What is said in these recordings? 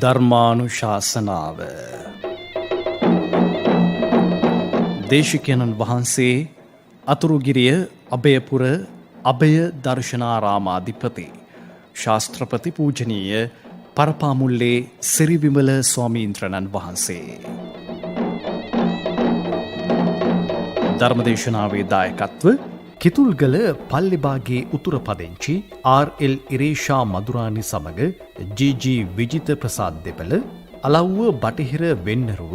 ධර්මානුශාසනාව දේශිකයන්න් වහන්සේ අතුරුගිරිය අභයපුර අභය දර්ශනාරාමාධිපති ශාස්ත්‍රපති පූජනීය පරපාමුල්ලේ සිරිවිමල ස්වාමීන්ද්‍රණන් වහන්සේ ධර්මදේශනාවේ දායකත්ව කිතුල්ගල පල්ලිබාගේ උතුර පදිංචි ආර්.එල්. ඉරේෂා මදුරානි සමග ජී.ජී. විජිත ප්‍රසාද් දෙපළ අලව්ව බටහිර වෙන්නරුව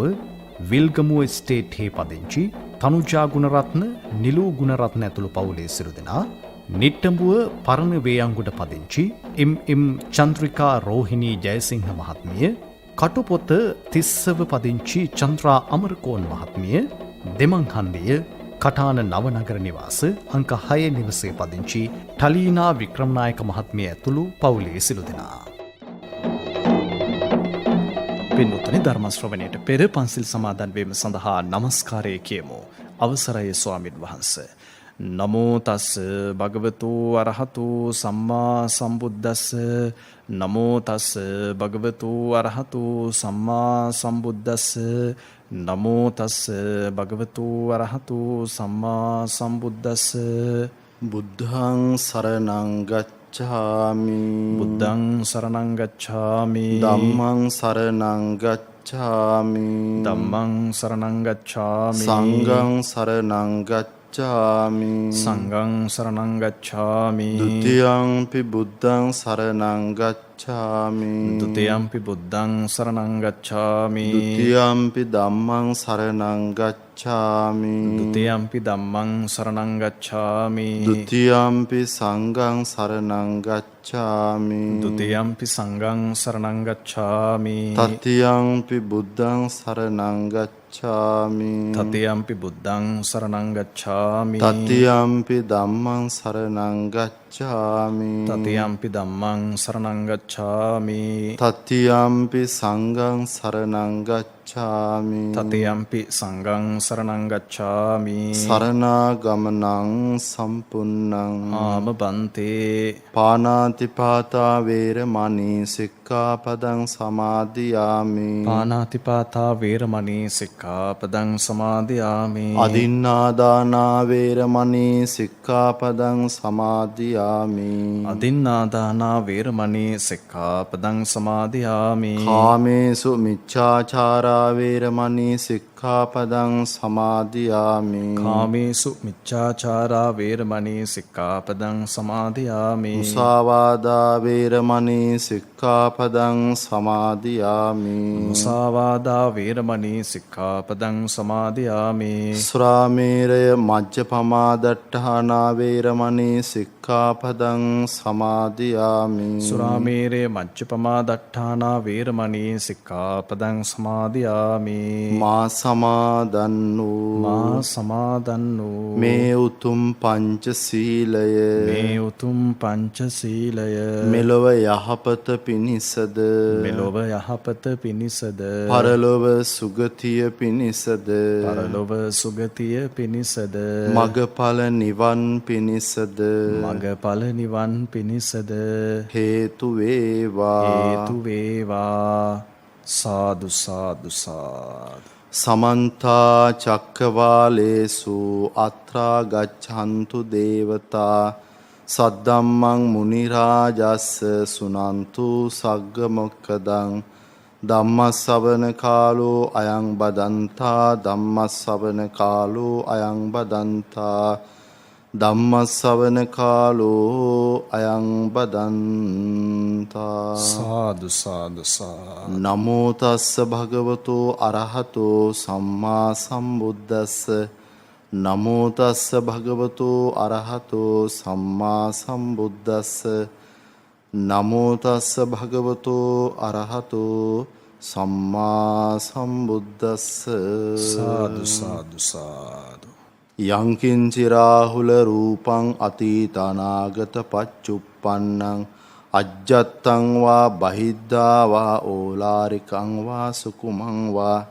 විල්ගමුව ස්ටේට්හි පදිංචි තනුජා ගුණරත්න නිලූ ගුණරත්න ඇතුළු පවුලේ සිරු දෙනා නිට්ටඹුව පරණ වේයන්ගොඩ පදිංචි එම්.එම්. චන්ද්‍රිකා රෝහිණී ජයසිංහ මහත්මිය කටුපොත තිස්සව පදිංචි චන්ද්‍රා අමරකෝන් මහත්මිය දෙමංහන්දිය කටාන නවනගර නිවාස අංක 6 නිවසේ පදිංචි ටලීනා වික්‍රමනායක මහත්මිය ඇතුළු පවුලේ සිළු දෙනා. පින්වත්නි, ධර්ම ශ්‍රවණයට පෙර පන්සිල් සමාදන් වීම සඳහා নমස්කාරය කියමු. අවසරයි ස්වාමින් වහන්සේ. නමෝ තස් භගවතු අරහතු සම්මා සම්බුද්දස්ස. නමෝ තස් භගවතු අරහතු සම්මා සම්බුද්දස්ස. නමෝ තස් භගවතු අරහතු සම්මා සම්බුද්දස්ස. බුද්ධං සරණං ගච්ඡාමි. බුද්ධං සරණං ගච්ඡාමි. ධම්මං සරණං ගච්ඡාමි. ධම්මං සරණං ගච්ඡාමි. සංඝං සරණං ගච්ඡාමි. සංඝං සරණං ගච්ඡාමි. ဒ ුතියංපි බුද්ධං සරණං ගච්ඡාමි. ဒ ුතියංපි බුද්ධං සරණං ගච්ඡාමි. ဒ ුතියංපි ධම්මං සරණං ගච්ඡාමි. ဒ ුතියංපි ධම්මං සරණං ගච්ඡාමි. ဒ ුතියංපි සංඝං සරණං ගච්ඡාමි. ဒ ුතියංපි සංඝං සරණං ගච්ඡාමි. තතියංපි බුද්ධං සරණං ගච්ඡාමි. තතියම්පි බුද්ධං සරණං ගච්ඡාමි. තතියම්පි ධම්මං සරණං ගච්ඡාමි. තතියම්පි ධම්මං සරණං ගච්ඡාමි. තතියම්පි සංඝං සරණං ගච්ඡාමි. තතියම්පි සංඝං සරණං ගච්ඡාමි. සරණාගමනං සම්පුන්නං ආමබන්තේ. පාණාතිපාතා වේරමණී සික්ඛාපදං සමාදියාමි. පාණාතිපාතා වේරමණී සික්ඛාපදං සමාදියාමි. අදින්නාදානා වේරමණී සික්ඛාපදං සමාදියාමි. අදින්නාදානා වේරමණී සික්ඛාපදං සමාදියාමි. කාමේසු මිච්ඡාචාරා වේරමණී සික්ඛාපදං සමාදියාමි. කාමේසු මිච්ඡාචාරා වේරමණී සික්ඛාපදං සමාදියාමි. මුසාවාදා වේරමණී සික්ඛාපදං සමාදියාමි. මුසාවාදා වේරමණී සික්ඛාපදං සමාදියාමි. සුරාමේරය මජ්ජපමා දට්ඨානා වේරමණී සික්ඛාපදං සමාදියාමි. සුරාමේරය මජ්ජපමා දට්ඨානා වේරමණී සික්ඛාපදං සමාදියාමි. මා සමාදන් වූ මේ උතුම් පංචශීලය මේ උතුම් පංචශීලය මෙලොව යහපත පිණිසද මෙලොව යහපත පිණිසද පරලොව සුගතිය පිණිසද පරලොව සුගතිය පිණිසද මගඵල නිවන් පිණිසද මගඵල නිවන් පිණිසද හේතු වේවා. හේතු වේවා. සාදු සාදු සාදු. සමන්තා චක්කවාලේසු අත්‍රා ගච්ඡන්තු දේවතා සද්දම්මං මුනි රාජස්ස සුනන්තු සග්ග මොක්ඛදං ධම්මස්සවන කාලෝ අයං බදන්තා ධම්මස්සවන කාලෝ අයං බදන්තා ධම්මස්සවන කාලෝ අයං බදන්තා. සාදු සාදු සාදු. නමෝ තස්ස භගවතු අරහතෝ සම්මා සම්බුද්දස්ස. නමෝ තස්ස භගවතු අරහතෝ සම්මා සම්බුද්දස්ස. නමෝ තස්ස භගවතු අරහතෝ සම්මා සම්බුද්දස්ස. සාදු සාදු සාදු. යංකින්චි රාහුල රූපං අතීතනාගත පච්චුප්පන්නං අජ්ජත්තං වා බහිද්ධා වා ඕලාරිකං වා සුකුමං වා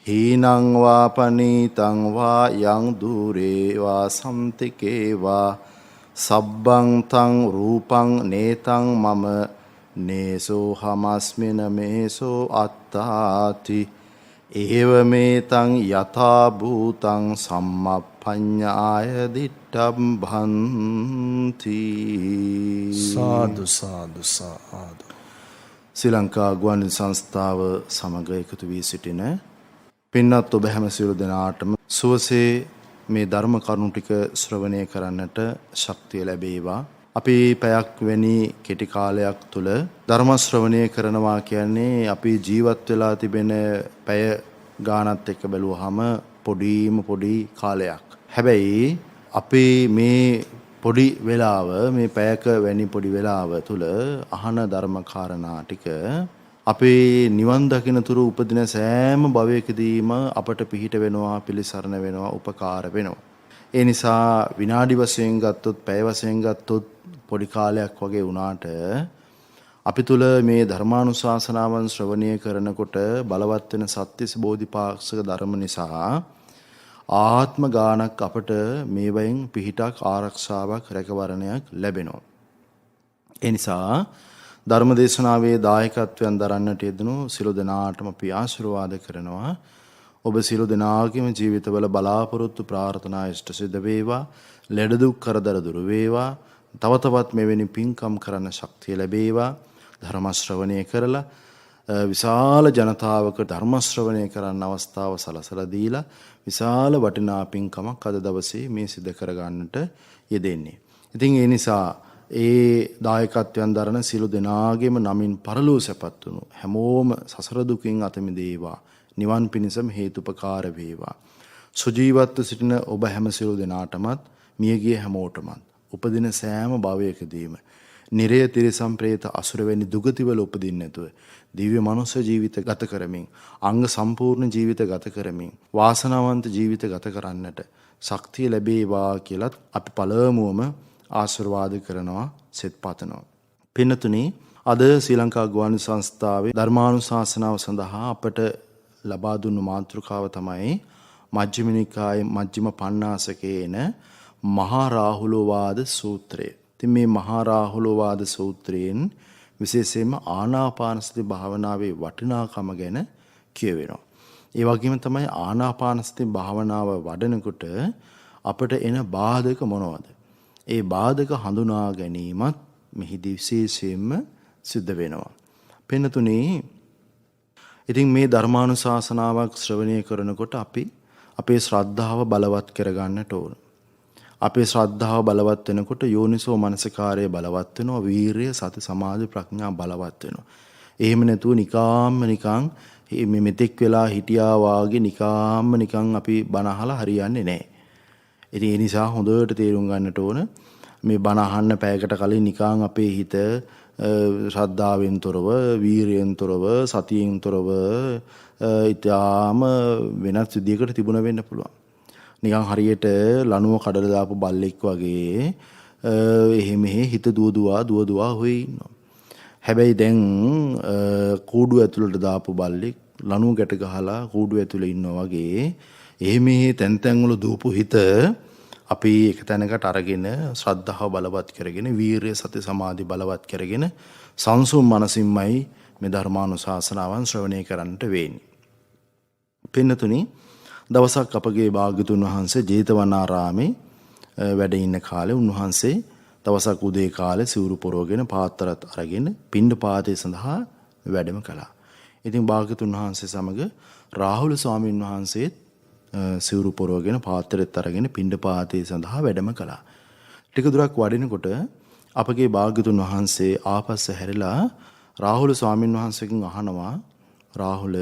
හීනං වා පනීතං වා යං දුරේ වා සම්තිකේ වා සබ්බං තං රූපං නේතං මම නේසෝ හමස්මින මේසෝ අත්තාති ඒව මේතං යථා භූතං සම්මප්පඤ්ඤාය දිට්ඨම් භන්ති. සාදු සාදු සාදු. ශ්‍රී ලංකා ගුවන්විදුලි සංස්ථාව සමග එකතු වී සිටින පින්වත් ඔබ හැම සියලු දෙනාටම සුවසේ මේ ධර්ම කරුණු ටික ශ්‍රවණය කරන්නට ශක්තිය ලැබේවා. අපි පැයක් වැනි කෙටි කාලයක් තුල ධර්ම ශ්‍රවණය කරනවා කියන්නේ අපි ජීවත් වෙලා තිබෙන පැය ගානත් එක්ක බැලුවාම පොඩි කාලයක්. හැබැයි අපේ මේ පොඩි වෙලාව මේ පැයක වැනි පොඩි වෙලාව තුල අහන ධර්ම කාරණා ටික අපේ නිවන් දකින තුරු උපදින සෑම භවයකදීම අපට පිහිට වෙනවා, පිළිසරණ වෙනවා, උපකාර වෙනවා. ඒ නිසා විනාඩි වශයෙන් ගත්තොත්, පැය වශයෙන් ගත්තොත් පොඩි කාලයක් වගේ වුණාට අපි තුල මේ ධර්මානුශාසනාවන් ශ්‍රවණය කරනකොට බලවත් වෙන සත්‍තිස් බෝධිපාක්ෂික ධර්ම නිසා ආත්ම ගානක් අපට මේවයින් පිහිටක්, ආරක්ෂාවක්, රැකවරණයක් ලැබෙනවා. ඒ නිසා ධර්ම දේශනාවේ දායකත්වයෙන් දරන්නට යෙදුණු සියලු දෙනාටම අපි ආශිර්වාද කරනවා. ඔබ සියලු දෙනාගේම ජීවිතවල බලාපොරොත්තු ප්‍රාර්ථනා ඉෂ්ට සිද්ධ වේවා. ලෙඩ දුක් කරදර දුරු වේවා. තව තවත් මෙවැනි පින්කම් කරන්න ශක්තිය ලැබේවා. ධර්ම ශ්‍රවණය කරලා විශාල ජනතාවක ධර්ම ශ්‍රවණය කරන්න අවස්ථාව සලසලා දීලා විශාල වටිනා පින්කමක් අද දවසේ මේ සිදු කරගන්නට යෙදෙන්නේ. ඉතින් ඒ නිසා ඒ දායකත්වයන් දරන සියලු දෙනාගේම නමින් පරලෝ සැපත් වුණු හැමෝම සසර දුකින් අත මිදේවා. නිවන් පිණසම හේතුපකාර වේවා. සුජීවත්ව සිටින ඔබ හැම සියලු දෙනාටමත් මියගිය හැමෝටමත් උපදින සෑම භවයකදීම නිරය තිරිසම් ප්‍රේත අසුර වැනි දුගතිවල උපදින්න නැතුව දිව්‍ය මනුෂ්‍ය ජීවිත ගත කරමින් අංග සම්පූර්ණ ජීවිත ගත කරමින් වාසනාවන්ත ජීවිත ගත කරන්නට ශක්තිය ලැබේවා කියලත් අපි පළමුවම ආශිර්වාද කරනවා, සෙත් පතනවා. පින්නතුනි, අද ශ්‍රී ලංකා ගුවන්විදුලි සංස්ථාවේ ධර්මානුශාසනාව සඳහා අපට ලබා දුන්නු මාතෘකාව තමයි මජ්ක්‍ධිම නිකායේ මජ්ක්‍ධිම පඤ්ඤාසකේන මහා රාහුලෝවාද සූත්‍රය. ඉතින් මේ මහා රාහුලෝවාද සූත්‍රයෙන් විශේෂයෙන්ම ආනාපාන සති භාවනාවේ වටිනාකම ගැන කියවෙනවා. ඒ වගේම තමයි ආනාපාන සති භාවනාව වඩනකොට අපට එන බාධක මොනවද? ඒ බාධක හඳුනා ගැනීමත් මෙහිදී විශේෂයෙන්ම සිද්ධ වෙනවා. පින්නතුනේ, ඉතින් මේ ධර්මානුශාසනාවක් ශ්‍රවණය කරනකොට අපි අපේ ශ්‍රද්ධාව බලවත් කරගන්නට ඕන. අපේ ශ්‍රද්ධාව බලවත් වෙනකොට යෝනිසෝ මනසිකාරය බලවත් වෙනවා, වීරිය, සති, සමාධි, ප්‍රඥා බලවත් වෙනවා. එහෙම නැතුව නිකන් මේ මෙතෙක් වෙලා හිටියා වාගේ නිකන් අපි බණ අහලා හරියන්නේ නැහැ. ඉතින් ඒ නිසා හොඳට තේරුම් ගන්නට ඕන මේ බණ අහන්න පැයකට කලින් නිකන් අපේ හිත ශ්‍රද්ධාවෙන් තොරව, වීරියෙන් තොරව, සතියෙන් තොරව ඊටාම වෙනස් විදියකට තිබුණ වෙන්න පුළුවන්. නිකන් හරියට ලණුව කඩලා දාපු බල්ලෙක් වගේ එහෙ හිත දුවදුවා හොයි ඉන්නවා. හැබැයි දැන් කූඩුව ඇතුළට දාපු බල්ලෙක් ලණුව ගැට ගහලා කූඩුව ඇතුළේ ඉන්නවා වගේ එහෙම තැන් වල දූපු හිත අපි එක තැනකට අරගෙන ශ්‍රද්ධාව බලවත් කරගෙන වීරිය, සති, සමාධි බලවත් කරගෙන සංසුම් මනසින්මයි මේ ධර්මානුශාසනාවන් ශ්‍රවණය කරන්නට වෙන්නේ. පින්නතුනි, දවසක් අපගේ භාග්‍යතුන් වහන්සේ ජේතවනාරාමේ වැඩ ඉන්න කාලේ උන්වහන්සේ දවසක් උදේ කාලේ සිවුරු පොරවගෙන පාත්‍රත් අරගෙන පිණ්ඩපාතය සඳහා වැඩම කළා. ඉතින් භාග්‍යතුන් වහන්සේ සමග රාහුල ස්වාමීන් වහන්සේත් සිවුරු පොරවගෙන පාත්‍රෙත් අරගෙන පිණ්ඩපාතය සඳහා වැඩම කළා. ටික දුරක් වඩිනකොට අපගේ භාග්‍යතුන් වහන්සේ ආපස්ස හැරිලා රාහුල ස්වාමීන් වහන්සේගෙන් අහනවා, රාහුල,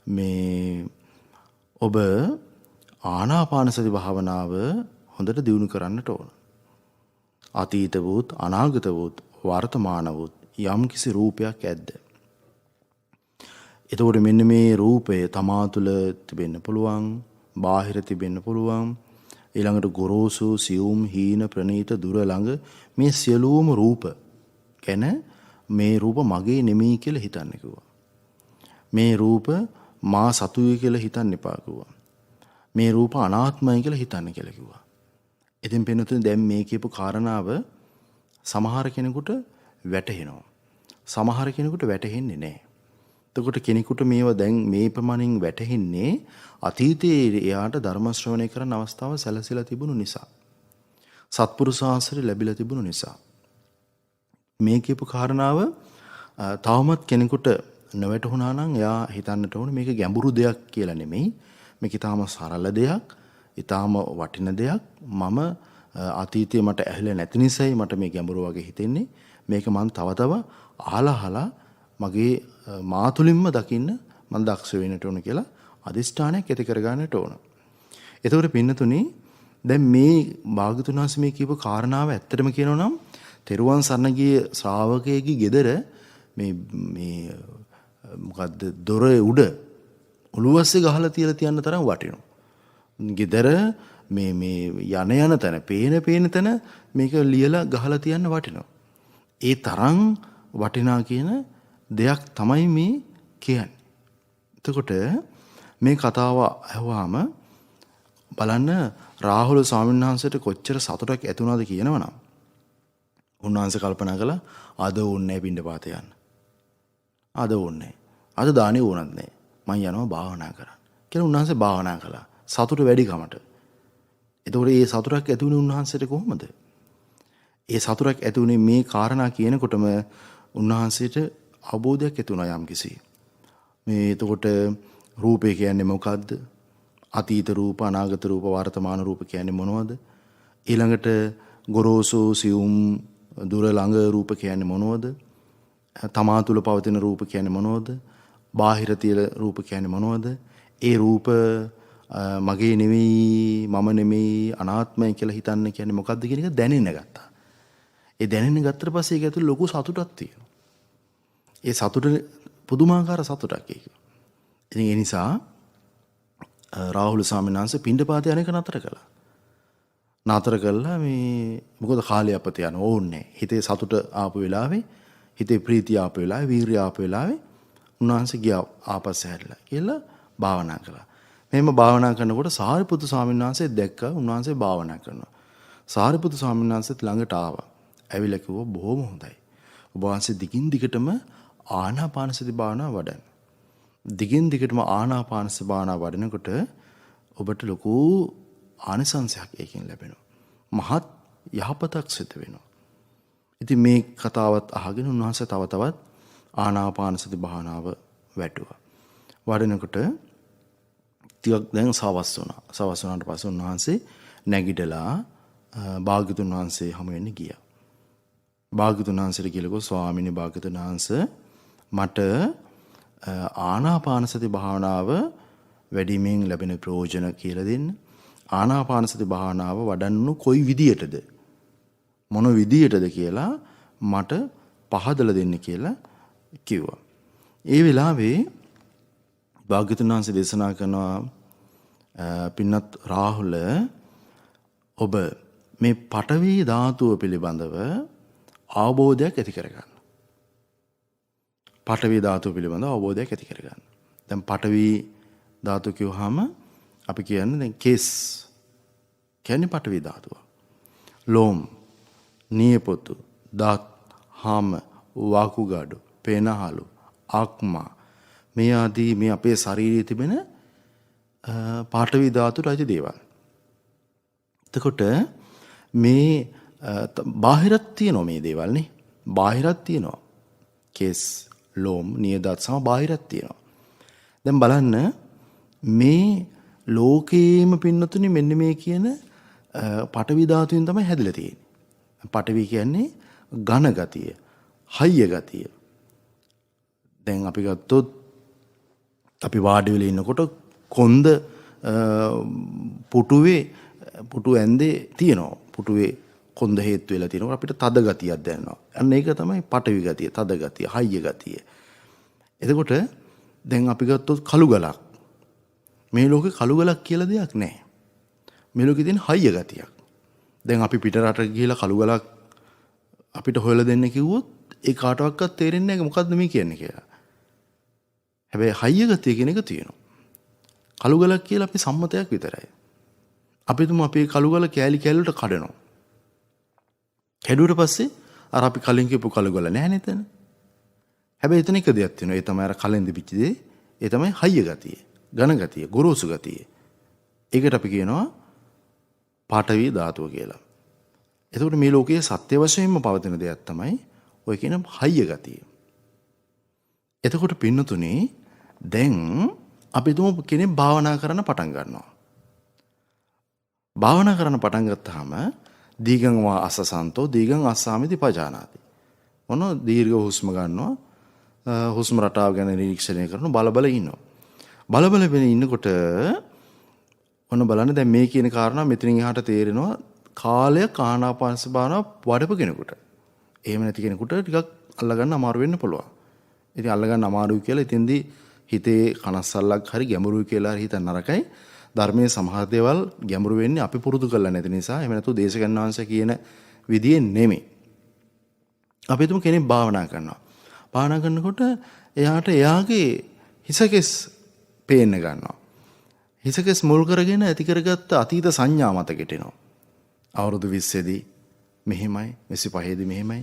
මේ ඔබ ආනාපාන සති භාවනාව හොඳට දියුණු කරන්නට ඕන. අතීත වූත්, අනාගත වූත්, වර්තමාන වූත් යම් කිසි රූපයක් ඇද්ද? එතකොට මෙන්න මේ රූපය තමා තුළ තිබෙන්න පුළුවන්, බාහිර තිබෙන්න පුළුවන්, ඊළඟට ගොරෝසු, සියුම්, හීන, ප්‍රනීත, දුර ළඟ මේ සියලුම රූප ගැන මේ රූප මගේ නෙමෙයි කියලා හිතන්න කිව්වා. මේ රූප මා සතුයි කියලා හිතන්න එපා කිව්වා. මේ රූප අනාත්මයි කියලා හිතන්න කියලා කිව්වා. ඉතින් පින්නතුනේ දැන් මේ කියපු කාරණාව සමහර කෙනෙකුට වැටහෙනවා. සමහර කෙනෙකුට වැටහෙන්නේ නැහැ. එතකොට කෙනෙකුට මේවා දැන් මේ ප්‍රමාණයෙන් වැටහෙන්නේ අතීතයේ එයාට ධර්ම ශ්‍රවණය කරන්න අවස්ථාව සැලසීලා තිබුණු නිසා. සත්පුරුෂ ආශ්‍රය ලැබිලා තිබුණු නිසා. මේ කියපු කාරණාව තවමත් කෙනෙකුට නොවැටුණා නම් එයා හිතන්නට ඕනේ මේක ගැඹුරු දෙයක් කියලා නෙමෙයි. මේක ඊටාම සරල දෙයක්, ඊටාම වටින දෙයක්. මම අතීතයේ මට ඇහිලා නැති නිසායි මට මේ ගැඹුරු වගේ හිතෙන්නේ. මේක මම තව අහලා මගේ මාතුලින්ම දකින්න මම දක්ෂ වෙන්නට ඕන කියලා අදිෂ්ඨානයක් ඇති කරගන්නට ඕන. එතකොට පින්නතුනි දැන් මේ භාගතුන් වහන්සේ මේ කියපු කාරණාව ඇත්තටම කියනවා නම් තෙරුවන් සරණ ගිය ශ්‍රාවකයෙක්ගේ ගෙදර මේ මොකද්ද දොර උඩ උළුවස්සේ ගහලා තියලා තියන්න තරම් වටිනවා. ගෙදර මේ යන තැන පේන තැන මේක ලියලා ගහලා තියන්න වටිනවා. ඒ තරම් වටිනා කියන දෙයක් තමයි මේ කියන්නේ. එතකොට මේ කතාව අහුවාම බලන්න රාහුල ස්වාමීන් වහන්සේට කොච්චර සතුටක් ඇති වුණාද කියනවනම් උන්වහන්සේ කල්පනා කළා අද ඕනේ පින්ඩපාත යන්න. අද ඕනේ. අද දානේ ඕනත් නැහැ. මම යනවා භාවනා කරන්න. කියලා උන්වහන්සේ භාවනා කළා. සතුට වැඩි කමට. එතකොට මේ සතුටක් ඇති වුණේ උන්වහන්සේට කොහොමද? ඒ සතුටක් ඇති වුණේ මේ කාරණා කියනකොටම උන්වහන්සේට අවබෝධයක් ඇති වුණා යම්කිසි. මේ එතකොට රූපය කියන්නේ මොකද්ද? අතීත රූප, අනාගත රූප, වර්තමාන රූප කියන්නේ මොනවද? ඊළඟට ගොරෝසු සියුම් දුර ළඟ රූප කියන්නේ මොනවද? තමා තුළ පවතින රූප කියන්නේ මොනවද? බාහිර තියෙන රූප කියන්නේ මොනවද? ඒ රූප මගේ නෙමෙයි, මම නෙමෙයි, අනාත්මයි කියලා හිතන්න කියන්නේ මොකද්ද කියන එක දැනෙන්න ගත්තා. ඒ දැනෙන්න ගත්තට පස්සේ ඒක ඇතුළේ ලොකු සතුටක් තියෙනවා. ඒ සතුට පුදුමාකාර සතුටක් ඒක. ඉතින් ඒ නිසා රාහුල ස්වාමීන් වහන්සේ පින්ඩපාත යන එක නතර කළා. නතර කළා මේ මොකද කාලය අපත යන ඕන්නේ. හිතේ සතුට ආපු වෙලාවේ, හිතේ ප්‍රීතිය ආපු වෙලාවේ, වීරිය ආපු වෙලාවේ උන්වහන්සේ ගියා ආපස්සේ හැරිලා කියලා භාවනා කළා. මෙහෙම භාවනා කරනකොට සාරිපුත්තු ස්වාමීන් වහන්සේ දැක්කා උන්වහන්සේ භාවනා කරනවා. සාරිපුත්තු ස්වාමීන් වහන්සේත් ළඟට ආවා. ඇවිල්ලා කිව්වා බොහොම හොඳයි. ඔබ වහන්සේ දිගින් දිගටම ආනාපානසති භාවනාව වඩන්න. දිගින් දිගටම ආනාපානසති භාවනාව වඩනකොට ඔබට ලොකු ආනිසංසයක් ඒකෙන් ලැබෙනවා. මහත් යහපතක් සිද්ධ වෙනවා. ඉතින් මේ කතාවත් අහගෙන උන්වහන්සේ තව තවත් ආනාපානසති භාවනාව වැඩුවා. වඩනකොට ටිකක් දැන් සවස් වුණා. සවස් වුණාට පස්සේ උන්වහන්සේ නැගිටලා භාග්‍යතුන් වහන්සේ හමු වෙන්න ගියා. භාග්‍යතුන් වහන්සේට කියලකෝ ස්වාමීනි භාග්‍යතුන් වහන්සේ මට ආනාපානසති භාවනාව වැඩිමෙන් ලැබෙන ප්‍රයෝජන කියලා දෙන්න. ආනාපානසති භාවනාව වඩන්නු කොයි විදියටද? මොන විදියටද කියලා මට පහදලා දෙන්න කියලා කිව්වා. ඒ වෙලාවේ භාග්‍යතුන් වහන්සේ දේශනා කරනවා පින්නත් රාහුල ඔබ මේ පඨවි ධාතුව පිළිබඳව අවබෝධයක් ඇති කරගන්න. පඨවි ධාතුව පිළිබඳව අවබෝධයක් ඇති කරගන්න. දැන් පඨවි ධාතුව කියවහම අපි කියන්නේ දැන් කේස් කියන්නේ පඨවි ධාතුව. ලෝම්, නියපොතු, දත්, හාම, වාකුගඩු, පේනහලු, ආක්මා මේ ආදී මේ අපේ ශරීරයේ තිබෙන පඨවි ධාතුට අයිති දේවල්. එතකොට මේ බාහිරත් තියෙනවා මේ දේවල් නේ. බාහිරත් තියෙනවා. කේස්, ලෝම්, නියදත් සම බාහිරත් තියෙනවා. දැන් බලන්න මේ ලෝකේම පින්නතුනි මෙන්න මේ කියන පඨවි ධාතුවෙන් තමයි හැදිලා තියෙන්නේ. පඨවි කියන්නේ ඝන ගතිය, හයිය ගතිය. දැන් අපි ගත්තොත් අපි වාඩි වෙලා ඉන්නකොට කොන්ද පුටු ඇන්දේ තියෙනවා. පුටුවේ කොන්ද හේතු වෙලා තියෙනවා අපිට තද ගතියක් දැනෙනවා. අන්න ඒක තමයි පඨවි ගතිය, තද ගතිය, හයිය ගතිය. එතකොට දැන් අපි ගත්තොත් කළු ගලක්. මේ ලෝකේ කළු ගලක් කියලා දෙයක් නැහැ. මේ ලෝකේ තියෙන හයිය ගතියක්. දැන් අපි පිට රටට ගිහිලා කළු ගලක් අපිට හොයලා දෙන්න කිව්වොත් ඒ කාටවත් තේරෙන්නේ නැහැ මොකද්ද මේ කියන්නේ කියලා. හැබැයි හයිය ගතිය කියන එක තියෙනවා. කළු ගලක් කියලා අපි සම්මතයක් විතරයි. අපි තුමු අපේ කළු ගල කෑලි කෑල්ලට කඩනවා. කැඩුවට පස්සේ අර අපි කලින් කියපු කළු ගල නැහැ නේද? හැබැයි එතන එක දෙයක් තියෙනවා. ඒ තමයි අර කලින් දිවිච්ච දේ. ඒ තමයි හයිය ගතිය, ඝන ගතිය, ගොරෝසු ගතිය. ඒකට අපි කියනවා පාඨවි ධාතුව කියලා. එතකොට මේ ලෝකයේ සත්‍ය වශයෙන්ම පවතින දෙයක් තමයි ඔය කියන හයිය ගතිය. එතකොට පින්නතුනේ දැන් අපි තුමු කෙනෙක් භාවනා කරන්න පටන් ගන්නවා. භාවනා කරන්න පටන් ගත්තාම දීගං වා අසසන්තෝ දීගං අස්සාමිති පජානාති. මොන දීර්ඝ හුස්ම ගන්නවා. හුස්ම රටාව ගැන නිරීක්ෂණය කරන බල ඉන්නවා. බල වෙන ඉන්නකොට ඔන්න බලන්න දැන් මේ කියන කාරණා මෙතනින් එහාට තේරෙනවා කාලයක් ආනාපානසති භාවනාව වඩපු කෙනෙකුට. එහෙම නැති කෙනෙකුට ටිකක් අල්ලගන්න අමාරු වෙන්න පුළුවන්. ඉතින් අල්ලගන්න අමාරුයි කියලා ඉතින්දී හිතේ කනස්සල්ලක් හරි ගැඹුරුයි කියලා හරි හිතන්න නරකයි. ධර්මයේ සමහර දේවල් ගැඹුරු වෙන්නේ අපි පුරුදු කරලා නැති නිසා. එහෙම නැතු දේශකයන් වහන්සේ කියන විදිහේ නෙමෙයි. අපි තුමු කෙනෙක් භාවනා කරනවා. භාවනා කරනකොට එයාට එයාගේ හිසකෙස් පේන්න ගන්නවා. හිසකෙස් මුල් කරගෙන ඇති කරගත්ත අතීත සංඥා මතකෙට එනවා. අවුරුදු 20 දී මෙහෙමයි 25 දී මෙහෙමයි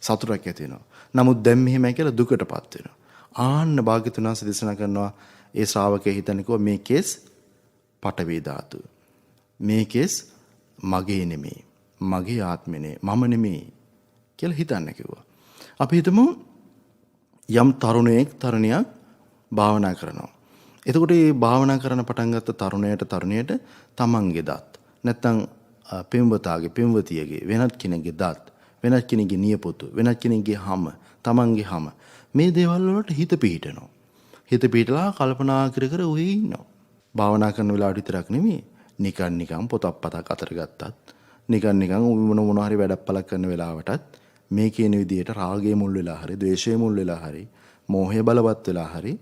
සතුටක් ඇති වෙනවා. නමුත් දැන් මෙහෙමයි කියලා දුකටපත් වෙනවා. ආන්න භාග්‍යතුන් වහන්සේ දේශනා කරනවා ඒ ශ්‍රාවකයා හිතන්නේ කො මේ කේස් පඨවි ධාතුව. මේ කේස් මගේ නෙමෙයි. මගේ ආත්මෙ නෙමෙයි. මම නෙමෙයි කියලා හිතන්න කිව්වා. අපි හිතමු යම් තරුණයෙක් තරුණියක් භාවනා කරනවා. එතකොට මේ භාවනා කරන පටන් ගත්ත තරුණයට තමන්ගේ දත් නැත්තම් පෙම්වතාගේ පෙම්වතියගේ වෙනත් කෙනෙක්ගේ දත් වෙනත් කෙනෙක්ගේ නියපොතු වෙනත් කෙනෙක්ගේ හැම තමන්ගේ හැම මේ දේවල් වලට හිත පිහිටනවා. හිත පිහිටලා කල්පනා කර කර ඔහේ ඉන්නවා. භාවනා කරන වෙලාවට විතරක් නෙමෙයි නිකන් පොතක් පතක් අතර ගත්තත් නිකන් මොන හරි වැඩක් පලක් කරන වෙලාවටත් මේ කියන විදිහට රාගයේ මුල් වෙලා හරි ද්වේෂයේ මුල් වෙලා හරි මෝහය බලවත් වෙලා හරි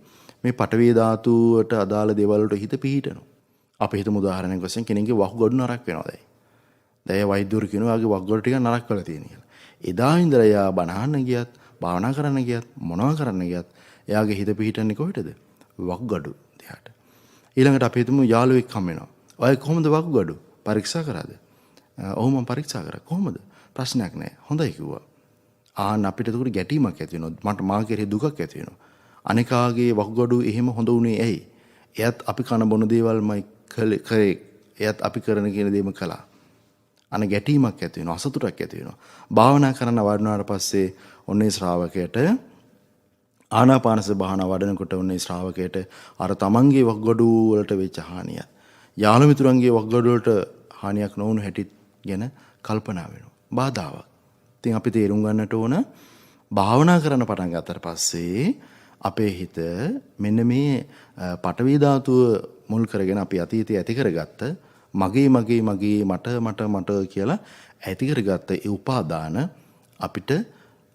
මේ පඨවි ධාතුවට අදාළ දේවල් වලට හිත පිහිටනවා. අපි හිතමු උදාහරණයක් වශයෙන් කෙනෙක්ගේ වකුගඩු නරක් වෙනවා දැන්. දැන් වෛද්‍යවරු කියනවා ආගේ වකුගඩු ටික නරක් කරලා තියෙන කියලා. එදා ඉඳලා එයා බණහන්න ගියත් භාවනා කරන්න ගියත් මොනවා කරන්න ගියත් එයාගේ හිත පිහිටන්නේ කොහෙටද? වකුගඩු දිහාට. ඊළඟට අපි හිතමු යාළුවෙක් හම් වෙනවා. ඔය කොහොමද වකුගඩු? පරීක්ෂා කරාද? ඔව් මම පරීක්ෂා කරා. කොහොමද? ප්‍රශ්නයක් නැහැ. හොඳයි කිව්වා. ආන්න අපිට එතකොට ගැටීමක් ඇති වෙනවා. මට මා කෙරේ දුකක් ඇති වෙනවා. අනිකාගේ වකුගඩු එහෙම හොඳ උනේ ඇයි? එයත් අපි කන බොන දේවල්මයි කරේ. එයත් අපි කරන කියන දේම කළා. අන ගැටීමක් ඇති වෙනවා. අසතුටක් ඇති වෙනවා. භාවනා කරන වඩනාට පස්සේ ඔන්නේ ශ්‍රාවකයට ආනාපානසති භාවනා වඩනකොට ඔන්නේ ශ්‍රාවකයට අර තමන්ගේ වකුගඩු වලට වෙච්ච හානිය යාළු මිතුරන්ගේ වකුගඩු වලට හානියක් නොවුණු හැටි ගැන කල්පනා වෙනවා. බාධාවක්. ඉතින් අපි තේරුම් ගන්නට ඕන භාවනා කරන්න පටන් ගත්තට පස්සේ අපේ හිත මෙන්න මේ පඨවි ධාතුව මුල් කරගෙන අපි අතීතයේ ඇති කරගත්ත මගේ මට කියලා ඇති කරගත්ත ඒ උපාදාන අපිට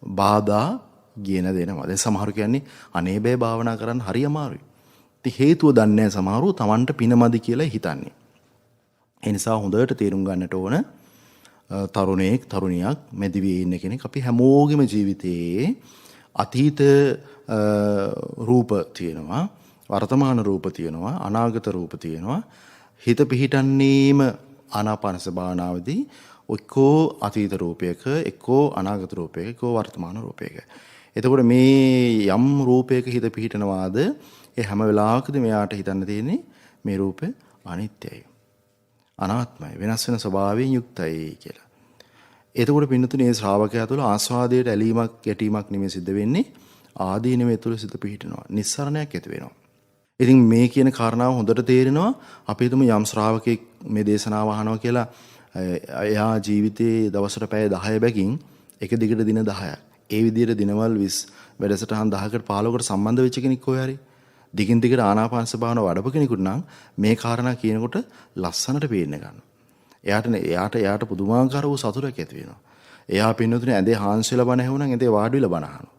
බාධා ගෙන දෙනවා. දැන් සමහරු කියන්නේ අනේ බෑ භාවනා කරන්න හරි අමාරුයි. ඉතින් හේතුව දන්නේ නැහැ සමහරු Tamanට පිනමදි කියලා හිතන්නේ. ඒ නිසා හොඳට තේරුම් ගන්නට ඕන තරුණයෙක් තරුණියක් මෙදිවියේ ඉන්න කෙනෙක් අපි හැමෝගෙම ජීවිතයේ අතීත රූප තියෙනවා වර්තමාන රූප තියෙනවා අනාගත රූප තියෙනවා හිත පිහිටන්නේම ආනාපානසති භාවනාවේදී එක්කෝ අතීත රූපයක එක්කෝ අනාගත රූපයක එක්කෝ වර්තමාන රූපයක. එතකොට මේ යම් රූපයක හිත පිහිටනවාද ඒ හැම වෙලාවකදී මෙයාට හිතන්න තියෙන්නේ මේ රූපය අනිත්‍යයි අනාත්මයි වෙනස් වෙන ස්වභාවයෙන් යුක්තයි කියලා. එතකොට පින්නතුනේ මේ ශ්‍රාවකයා තුළ ආස්වාදයට ඇලීමක් ගැටීමක් නෙමෙයි සිද්ධ වෙන්නේ ආදීනමේ තුළ සිත පිහිටනවා නිස්සරණයක් ඇති වෙනවා. ඉතින් මේ කියන කාරණාව හොඳට තේරෙනවා අපි හිතමු යම් ශ්‍රාවකෙක් මේ දේශනාව අහනවා කියලා එයා ජීවිතේ දවසට පැය 10 බැගින් එක දිගට දින 10ක් ඒ විදිහට දිනවල් 20 වැඩසටහන් 10කට 15කට සම්බන්ධ වෙච්ච කෙනෙක් කොහේ හරි දිගින් දිගට ආනාපානසති භාවනාව වඩපු කෙනෙකුට නම් මේ කාරණා කියනකොට ලස්සනට පේන්න ගන්නවා. එයාට පුදුමාකාර වූ සතුටක් ඇති වෙනවා. එයා පින්නතුනේ ඇඳේ හාන්ස් වෙලා බණ ඇහුණා නම් ඇඳේ වාඩි වෙලා බණ අහනවා.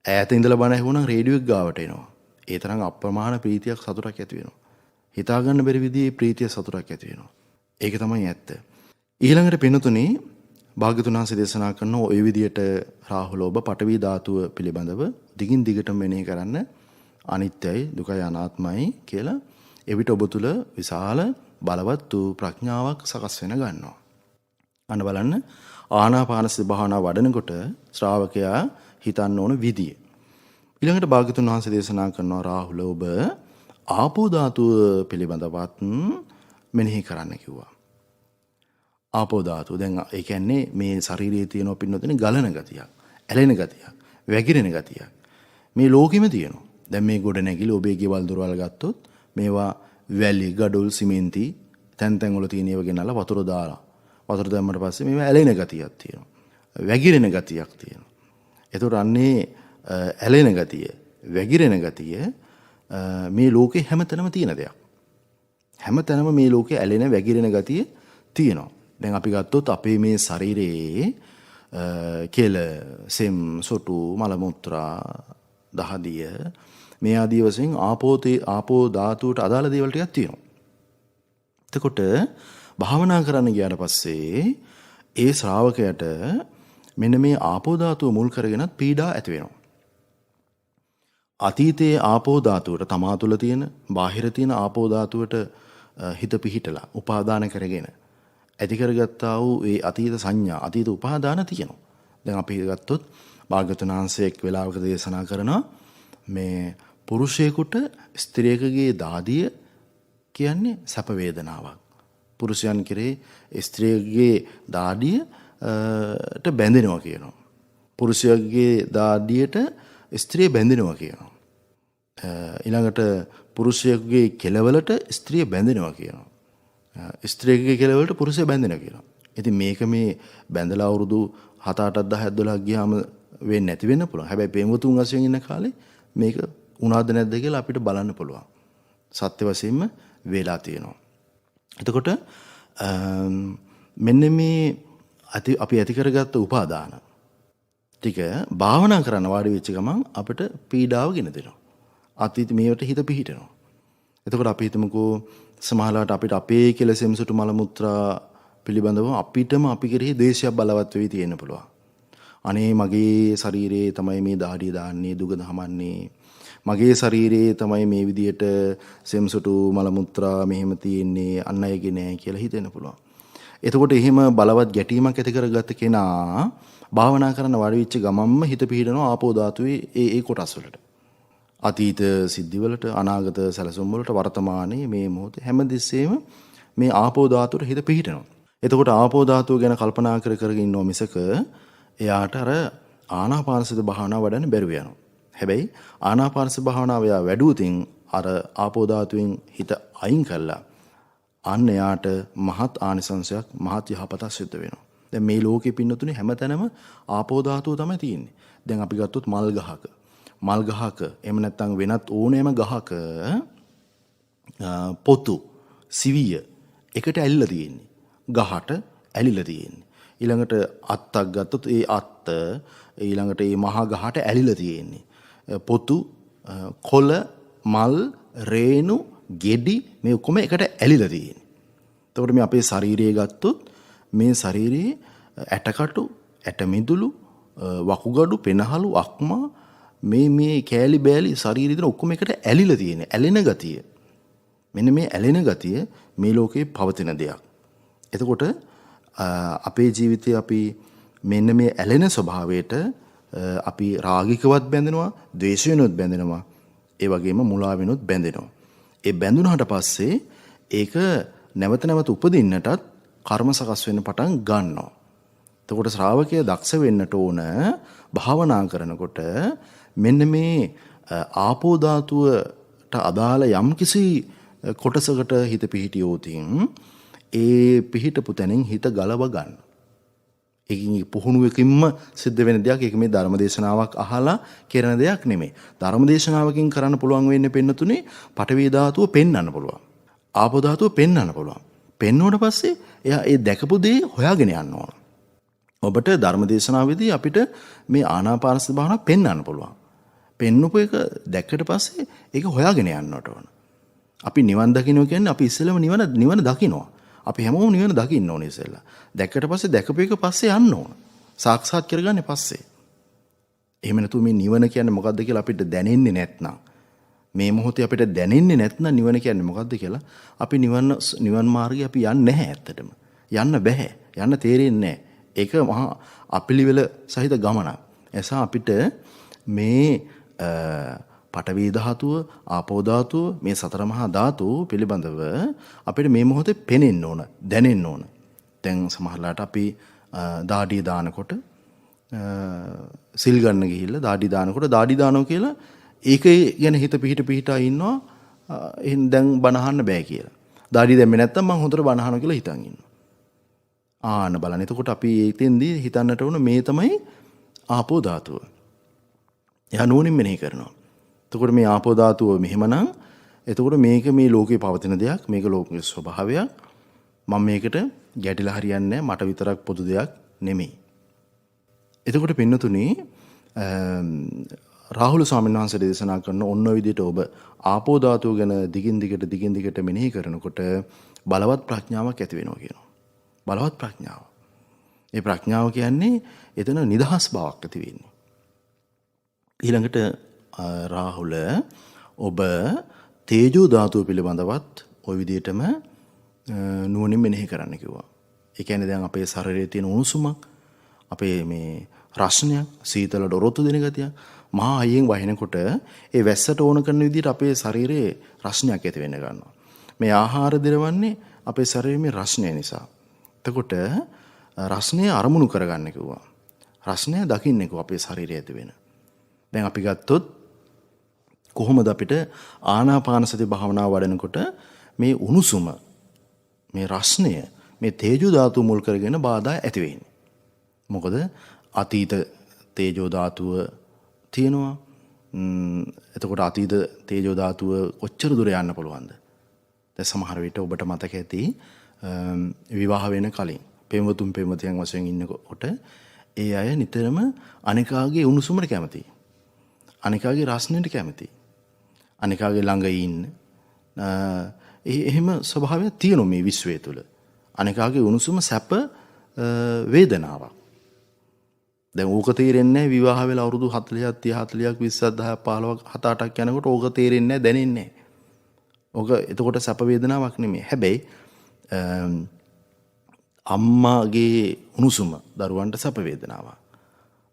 ඈත ඉඳලා බණ ඇහුණා රේඩියෝ එක ගාවට එනවා. ඒ තරම් අප්‍රමාණ ප්‍රීතියක් සතුටක් ඇති වෙනවා. හිතා ගන්න බැරි විදිහේ ප්‍රීතිය සතුටක් ඇති වෙනවා. ඒක තමයි ඇත්ත. ඊළඟට පින්නතුනේ භාග්‍යතුන් වහන්සේ දේශනා කරන ওই විදිහට රාහුල ඔබ පඨවි ධාතුව පිළිබඳව දිගින් දිගටම මෙනෙහි කරන්න අනිත්‍යයි දුකයි අනාත්මයි කියලා එවිට ඔබ තුල විශාල බලවත් වූ ප්‍රඥාවක් සකස් වෙන ගන්නවා. අන්න බලන්න ආනාපානසති භාවනාව වඩනකොට ශ්‍රාවකයා හිතන්න ඕන විදිය. ඊළඟට භාග්‍යතුන් වහන්සේ දේශනා කරනවා රාහුල ඔබ ආපෝ ධාතුව පිළිබඳවත් මෙනෙහි කරන්න කිව්වා. ආපෝ ධාතුව දැන් ඒ කියන්නේ මේ ශරීරයේ තියෙන පින්නොතනේ ගලන ගතියක්, ඇලෙන ගතියක්, වැగిරෙන ගතියක්. මේ ලෝකෙම තියෙනවා. දැන් මේ ගොඩ නැගිලි ඔබේ ගෙවල් දොරවල් ගත්තොත් මේවා වැලි, ගඩොල්, සිමෙන්ති තැන් තැන් වල තියෙන ඒවා ගෙනල්ලා වතුර දාලා. වතුර දැම්මට පස්සේ මේවා ඇලෙන ගතියක් තියෙනවා. වැగిරෙන ගතියක් තියෙනවා. ඒතකොට අන්නේ ඇලෙන ගතිය, වැగిරෙන ගතිය මේ ලෝකේ හැමතැනම තියෙන දෙයක්. හැමතැනම මේ ලෝකේ ඇලෙන, වැగిරෙන ගතිය තියෙනවා. දැන් අපි ගත්තොත් අපේ මේ ශරීරයේ කෙල, සෙම්, සොටු, මල මුත්‍රා, දහදිය මේ ආදී වශයෙන් ආපෝ ධාතුවට අදාළ දේවල් ටිකක් තියෙනවා. එතකොට භාවනා කරන්න ගියාට පස්සේ ඒ ශ්‍රාවකයට මෙන්න මේ ආපෝ ධාතුව මුල් කරගෙනත් පීඩා ඇති වෙනවා. අතීතයේ ආපෝ ධාතුවට තමා තුළ තියෙන, බාහිර තියෙන ආපෝ ධාතුවට හිත පිහිටලා උපාදාන කරගෙන ඇති කරගත්තා වූ ඒ අතීත සංඥා, අතීත උපාදාන තියෙනවා. දැන් අපි ගත්තොත් භාග්‍යවතුන් වහන්සේ එක් වෙලාවක දේශනා කරනවා මේ පුරුෂයෙකුට ස්ත්‍රියකගේ දාදිය කියන්නේ සැප වේදනාවක්. පුරුෂයන් කෙරේ ස්ත්‍රියකගේ දාඩියට බැඳෙනවා කියනවා. පුරුෂයාගේ දාඩියට ස්ත්‍රිය බැඳෙනවා කියනවා. ඊළඟට පුරුෂයෙකුගේ කෙලවලට ස්ත්‍රිය බැඳෙනවා කියනවා. ස්ත්‍රියකගේ කෙලවලට පුරුෂයා බැඳෙනවා කියනවා. ඉතින් මේක මේ බැඳලා අවුරුදු 7 8 10 12 ගියාම වෙන්නේ නැති වෙන්න පුළුවන්. හැබැයි ප්‍රේමතුන් වශයෙන් ඉන්න කාලේ මේක උනාද නැද්ද කියලා අපිට බලන්න පුළුවන්. සත්‍ය වශයෙන්ම වේලා තියෙනවා. එතකොට මෙන්න මේ අපි ඇති කරගත්ත උපාදාන ටික භාවනා කරන්න වාඩි වෙච්ච ගමන් අපිට පීඩාව ගෙන දෙනවා. අතීත මේවට හිත පිහිටනවා. එතකොට අපි හිතමුකෝ සමහරවිට අපිට අපේ කෙලෙසෙම් සුටු මල මුත්‍රා පිළිබඳව අපිටම අපි කෙරෙහි ද්වේෂයක් බලවත් වෙවි තියෙන්න පුළුවන්. අනේ මගේ ශරීරයේ තමයි මේ දහඩිය දාන්නේ, දුගඳ හමන්නේ. මගේ ශරීරයේ තමයි මේ විදියට සෙම්සුටු මල මුත්‍රා මෙහෙම තියෙන්නේ, අන් අයගේ නෑ කියලා හිතෙන්න පුළුවන්. එතකොට එහෙම බලවත් ගැටීමක් ඇති කරගත්ත කෙනා භාවනා කරන්න වාඩි වෙච්ච ගමන්ම හිත පිහිටනවා ආපෝ ධාතුවේ ඒ කොටස් වලට. අතීත සිද්ධිවලට, අනාගත සැලසුම් වලට, වර්තමානයේ මේ මොහොතේ හැමදෙස්සෙම මේ ආපෝ ධාතුවට හිත පිහිටනවා. එතකොට ආපෝ ධාතුව ගැන කල්පනා කර කරගෙන ඉන්නව මිසක එයාට අර ආනාපානසති භාවනාව වඩන්න බැරුව යනවා. හැබැයි ආනාපානසති භාවනාව එයා වැඩුවොතින් අර ආපෝ ධාතුවෙන් හිත අයින් කළා. අන්න එයාට මහත් ආනිසංසයක්, මහත් යහපතක් සිද්ධ වෙනවා. දැන් මේ ලෝකෙ පින්නතුනේ හැමතැනම ආපෝ ධාතුව තමයි තියෙන්නේ. දැන් අපි ගත්තොත් මල් ගහක එහෙම නැත්නම් වෙනත් ඕනෑම ගහක පොතු, සිවිය එකට ඇලිලා තියෙන්නේ. ගහට ඇලිලා තියෙන්නේ. ඊළඟට අත්තක් ගත්තොත් ඒ අත්ත ඊළඟට මේ මහා ගහට ඇලිලා තියෙන්නේ. පොතු, කොළ, මල්, රේණු, ගෙඩි මේ ඔක්කොම එකට ඇලිලා තියෙන්නේ. එතකොට මේ අපේ ශරීරය ගත්තොත් මේ ශරීරයේ ඇටකටු, ඇටමිදුළු, වකුගඩු, පෙනහළු, අක්මා මේ කෑලි බෑලි ශරීරය දෙන ඔක්කොම එකට ඇලිලා තියෙන්නේ. ඇලෙන ගතිය. මෙන්න මේ ඇලෙන ගතිය මේ ලෝකේ පවතින දෙයක්. එතකොට අපේ ජීවිතයේ අපි මෙන්න මේ ඇලෙන ස්වභාවයට අපි රාගිකවත් බැඳෙනවා, ද්වේෂයෙන්වත් බැඳෙනවා, ඒ වගේම මුලාවෙනුත් බැඳෙනවා. ඒ බැඳුනහට පස්සේ ඒක නැවත නැවත උපදින්නටත් කර්ම සකස් වෙන්න පටන් ගන්නවා. එතකොට ශ්‍රාවකයා දක්ෂ වෙන්නට ඕන භාවනා කරනකොට මෙන්න මේ ආපෝ ධාතුවට අදාළ යම්කිසි කොටසකට හිත පිහිටියොතින් ඒ පිහිටපු තැනින් හිත ගලව ගන්න. ඒකින් පුහුණුවකින්ම සිද්ධ වෙන දෙයක්. ඒක මේ ධර්මදේශනාවක් අහලා කරන දෙයක් නෙමෙයි. ධර්මදේශනාවකින් කරන්න පුළුවන් වෙන්නේ පෙන්නතුනේ පඨවි ධාතුව පෙන්වන්න පුළුවන්. ආපෝ ධාතුව පෙන්වන්න පුළුවන්. පෙන්වුවට පස්සේ එයා ඒ දැකපු දේ හොයාගෙන යන්න ඕන. ඔබට ධර්මදේශනාවේදී අපිට මේ ආනාපානසති භාවනාව පෙන්වන්න පුළුවන්. පෙන්වපු එක දැක්කට පස්සේ ඒක හොයාගෙන යන්නට ඕන. අපි නිවන් දකින්න කියන්නේ අපි ඉස්සෙල්ලාම නිවන දකින්නවා. අපි හැමෝම නිවන දකින්න ඕනේ ඉස්සෙල්ලා. දැක්කට පස්සේ දැකපු එක පස්සේ යන්න ඕන. සාක්ෂාත් කරගන්නේ පස්සේ. එහෙම නැතු මේ නිවන කියන්නේ මොකද්ද කියලා අපිට දැනෙන්නේ නැත්නම්, මේ මොහොතේ අපිට දැනෙන්නේ නැත්නම් නිවන කියන්නේ මොකද්ද කියලා අපි නිවන් මාර්ගය අපි යන්නේ නැහැ ඇත්තටම. යන්න බෑ. යන්න තේරෙන්නේ නැහැ. ඒක මහා අපිලිවෙල සහිත ගමනක්. එසා අපිට මේ පඨවි ධාතුව, ආපෝ ධාතුව, මේ සතර මහා ධාතු පිළිබඳව අපිට මේ මොහොතේ පෙනෙන්න ඕන, දැනෙන්න ඕන. දැන් සමහරලාට අපි දාඩිය දානකොට සිල් ගන්න ගිහිල්ලා දාඩි දානකොට දාඩි දානවා කියලා ඒක ගැන හිත පිහිටා ඉන්නවා. එහෙන් දැන් බණ අහන්න බෑ කියලා. දාඩි දැම්මේ නැත්තම් මං හොඳට බණ අහනවා කියලා හිතන් ඉන්නවා. ආන්න බලන්න. එතකොට අපි එතෙන්දී හිතන්නට ඕන මේ තමයි ආපෝ ධාතුව. එයා නුවණින් මෙනෙහි කරනවා. එතකොට මේ ආපෝ ධාතුව මෙහෙමනම් එතකොට මේක මේ ලෝකේ පවතින දෙයක්, මේක ලෝකයේ ස්වභාවයක්. මම මේකට ගැටිලා හරියන්නේ මට විතරක් පොදු දෙයක් නෙමෙයි. එතකොට පින්නතුනේ රාහුල ස්වාමීන් වහන්සේ දේශනා කරන ඔන්න ඔය විදිහට ඔබ ආපෝ ධාතුව ගැන දිගින් දිගට මෙනෙහි කරනකොට බලවත් ප්‍රඥාවක් ඇති වෙනවා කියනවා. බලවත් ප්‍රඥාව. ඒ ප්‍රඥාව කියන්නේ එතන නිදහස් බවක් ඇති වෙන්නේ. ඊළඟට රාහුල ඔබ තේජෝ ධාතුව පිළිබඳවත් ওই විදිහටම නුවණින් මෙනෙහි කරන්න කිව්වා. ඒ කියන්නේ දැන් අපේ ශරීරයේ තියෙන උණුසුමක්, අපේ මේ රස්නයක්, සීතල දොරොත්තු දෙන ගතියක් මහා අයියෙන් වහිනකොට ඒ වැස්සට ඕන කරන විදිහට අපේ ශරීරයේ රස්නයක් ඇති වෙන්න ගන්නවා. මේ ආහාර දිරවන්නේ අපේ ශරීරයේ රස්නය නිසා. එතකොට රස්නය අරමුණු කරගන්න කිව්වා. රස්නය දකින්න කිව්වා අපේ ශරීරයේ ඇති වෙන. දැන් අපි ගත්තොත් කොහොමද අපිට ආනාපාන සති භාවනාව වඩනකොට මේ උණුසුම, මේ රස්නය, මේ තේජෝ ධාතුව මුල් කරගෙන බාධා ඇති වෙන්නේ. මොකද අතීත තේජෝ ධාතුව තියෙනවා. එතකොට අතීත තේජෝ ධාතුව කොච්චර දුර යන්න පුළුවන්ද? දැන් සමහර විට ඔබට මතක ඇති විවාහ වෙන කලින් පෙම්වතුන් පෙම්වතියන් වශයෙන් ඉන්නකොට ඒ අය නිතරම අනිකාගේ උණුසුමට කැමතියි. අනිකාගේ රස්නෙට කැමතියි. අනිකාගේ ළඟ ඉන්න. එහෙම ස්වභාවයක් තියෙනවා මේ විශ්වය තුළ. අනිකාගේ උණුසුම සැප වේදනාවක්. දැන් ඕක තේරෙන්නේ විවාහ වෙලා අවුරුදු 40ක් 30ක් 40ක් 20ක් 10ක් 15ක් 7-8ක් යනකොට ඕක තේරෙන්නේ දැනෙන්නේ නැහැ. ඕක එතකොට සැප වේදනාවක් නෙමෙයි. හැබැයි අම්මාගේ උණුසුම දරුවන්ට සැප වේදනාවක්.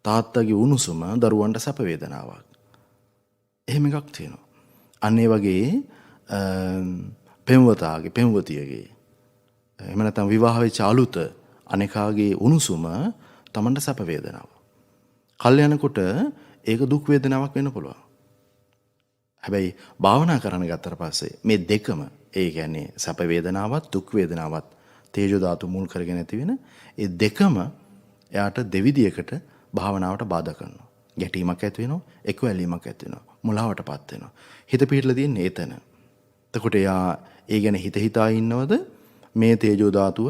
තාත්තගේ උණුසුම දරුවන්ට සැප වේදනාවක්. එහෙම එකක් තියෙනවා. අන්න ඒ වගේ පෙම්වතාගේ පෙම්වතියගේ එහෙම නැත්නම් විවාහ වෙච්ච අලුත අනේකාගේ උණුසුම තමන්ට සැප වේදනාවක්. කල් යනකොට ඒක දුක් වේදනාවක් වෙන්න පුළුවන්. හැබැයි භාවනා කරන්න ගත්තට පස්සේ මේ දෙකම ඒ කියන්නේ සැප වේදනාවත් දුක් වේදනාවත් තේජෝ ධාතු මුල් කරගෙන ඇති වෙන ඒ දෙකම එයාට දෙවිදියකට භාවනාවට බාධා කරනවා. ගැටීමක් ඇති වෙනවා, එක්වැලීමක් ඇති වෙනවා, මුලාවටපත් වෙනවා. හිත පිටලා තියෙන්නේ එතන. එතකොට එයා ඒ ගැන හිතා ඉන්නවද මේ තේජෝ ධාතුව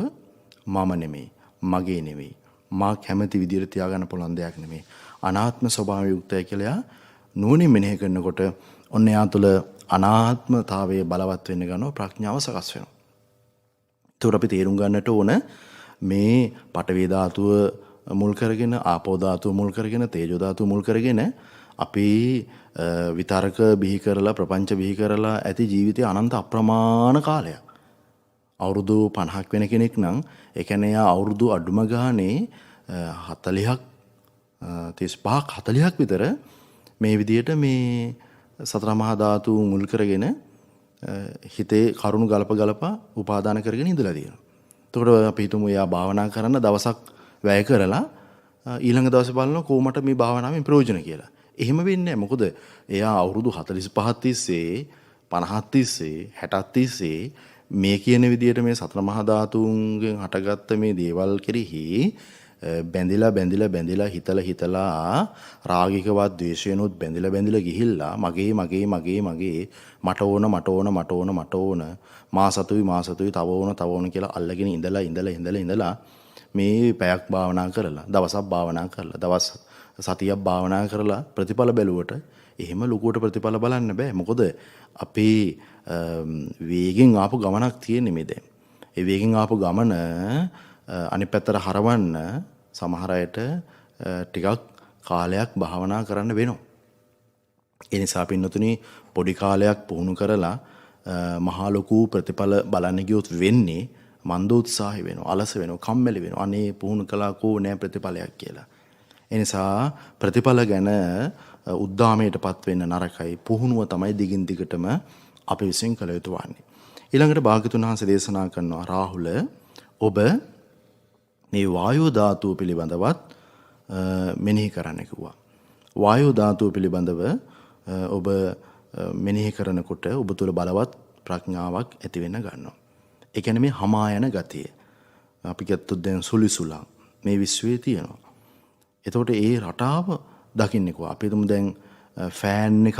මම නෙමෙයි, මගේ නෙමෙයි, මා කැමති විදිහට තියාගන්න පුළුවන් දෙයක් නෙමෙයි. අනාත්ම ස්වභාවය යුක්තයි කියලා එයා නුවණින් මෙනෙහි කරනකොට ඔන්න එයා තුළ අනාත්මතාවයේ බලවත් වෙන්න ගන්නවා, ප්‍රඥාව සකස් වෙනවා. ඒකට අපි තේරුම් ගන්නට ඕන මේ පඨවි ධාතුව මුල් කරගෙන, ආපෝ ධාතුව මුල් කරගෙන, තේජෝ ධාතුව මුල් කරගෙන අපි විතරක බිහි කරලා, ප්‍රපංච බිහි කරලා ඇති ජීවිතයේ අනන්ත අප්‍රමාණ කාලයක්. අවුරුදු 50ක් වෙන කෙනෙක් නම් ඒ කියන්නේ යා අවුරුදු අඩුම ගානේ 40ක් 35ක් 40ක් විතර මේ විදියට මේ සතර මහා ධාතු මුල් කරගෙන හිතේ කරුණු ගලපා උපාදාන කරගෙන ඉඳලා තියෙනවා. එතකොට අපි හිතමු එයා භාවනා කරන්න දවසක් වැය කරලා ඊළඟ දවසේ බලනවා කොහොමද මේ භාවනාවෙන් ප්‍රයෝජන කියලා. එහෙම වෙන්නේ නැහැ. මොකද එයා අවුරුදු 45ක් තිස්සේ 50ක් තිස්සේ 60ක් තිස්සේ මේ කියන විදිහට මේ සතර මහා ධාතුන්ගෙන් හටගත්ත මේ දේවල් කෙරෙහි බැඳිලා හිතලා රාගිකවත් ද්වේෂයනොත් බැඳිලා ගිහිල්ලා මගේ මට ඕන මා සතුයි තව ඕන කියලා අල්ලගෙන ඉඳලා මේ පැයක් භාවනා කරලා දවසක් භාවනා කරලා දවස් සතියක් භාවනා කරලා ප්‍රතිඵල බැලුවට එහෙම ලොකුවට ප්‍රතිඵල බලන්න බෑ. මොකද අපේ වේගෙන් ආපු ගමනක් තියෙන්නේ මේ දැන්. ඒ වේගෙන් ආපු ගමන අනිත් පැත්තට හරවන්න සමහර අයට ටිකක් කාලයක් භාවනා කරන්න වෙනවා. ඒ නිසා පින්නතුනි පොඩි කාලයක් පුහුණු කරලා මහා ලොකු ප්‍රතිඵල බලන්න ගියොත් වෙන්නේ මන්දෝත්සාහය වෙනවා, අලස වෙනවා, කම්මැලි වෙනවා. අනේ පුහුණු කළා කෝ නෑ ප්‍රතිඵලයක් කියලා. එනිසා ප්‍රතිඵල ගැන උද්දාමයටපත් වෙන්න නරකයි. පුහුණුව තමයි දිගින් දිගටම අපි විසින් කළ යුතු වන්නේ. ඊළඟට භාග්‍යතුන් වහන්සේ දේශනා කරනවා රාහුල ඔබ මේ වායෝ ධාතුව පිළිබඳවත් මෙනෙහි කරන්න කිව්වා. වායෝ ධාතුව පිළිබඳව ඔබ මෙනෙහි කරනකොට ඔබ තුළ බලවත් ප්‍රඥාවක් ඇති වෙන්න ගන්නවා. ඒ කියන්නේ මේ හමා යන ගතිය. අපි ගත්තොත් දැන් සුලිසුලං මේ විශ්වයේ තියෙනවා. එතකොට ඒ රටාව දකින්නේ කොහොමද? අපි හිතමු දැන් ෆෑන් එකක්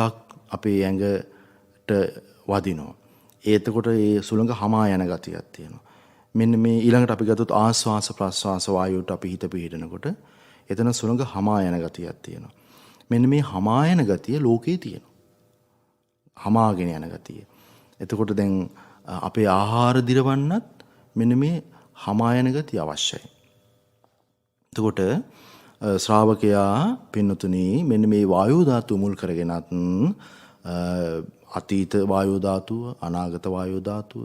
අපේ ඇඟට වදිනවා. එතකොට ඒ සුළඟ හමා යන ගතියක් තියෙනවා. මෙන්න මේ ඊළඟට අපි ගත්තොත් ආස්වාස ප්‍රස්වාස වායුවට අපි හිත පිහිටනකොට එතන සුළඟ හමා යන ගතියක් තියෙනවා. මෙන්න මේ හමා යන ගතිය ලෝකේ තියෙනවා. හමාගෙන යන ගතිය. එතකොට දැන් අපේ ආහාර දිරවන්නත් මෙන්න මේ හමා යන ගතිය අවශ්‍යයි. එතකොට ශ්‍රාවකයා පින්නතුනි මෙන්න මේ වායෝ ධාතුව මුල් කරගෙනත් අතීත වායෝ ධාතුව, අනාගත වායෝ ධාතුව,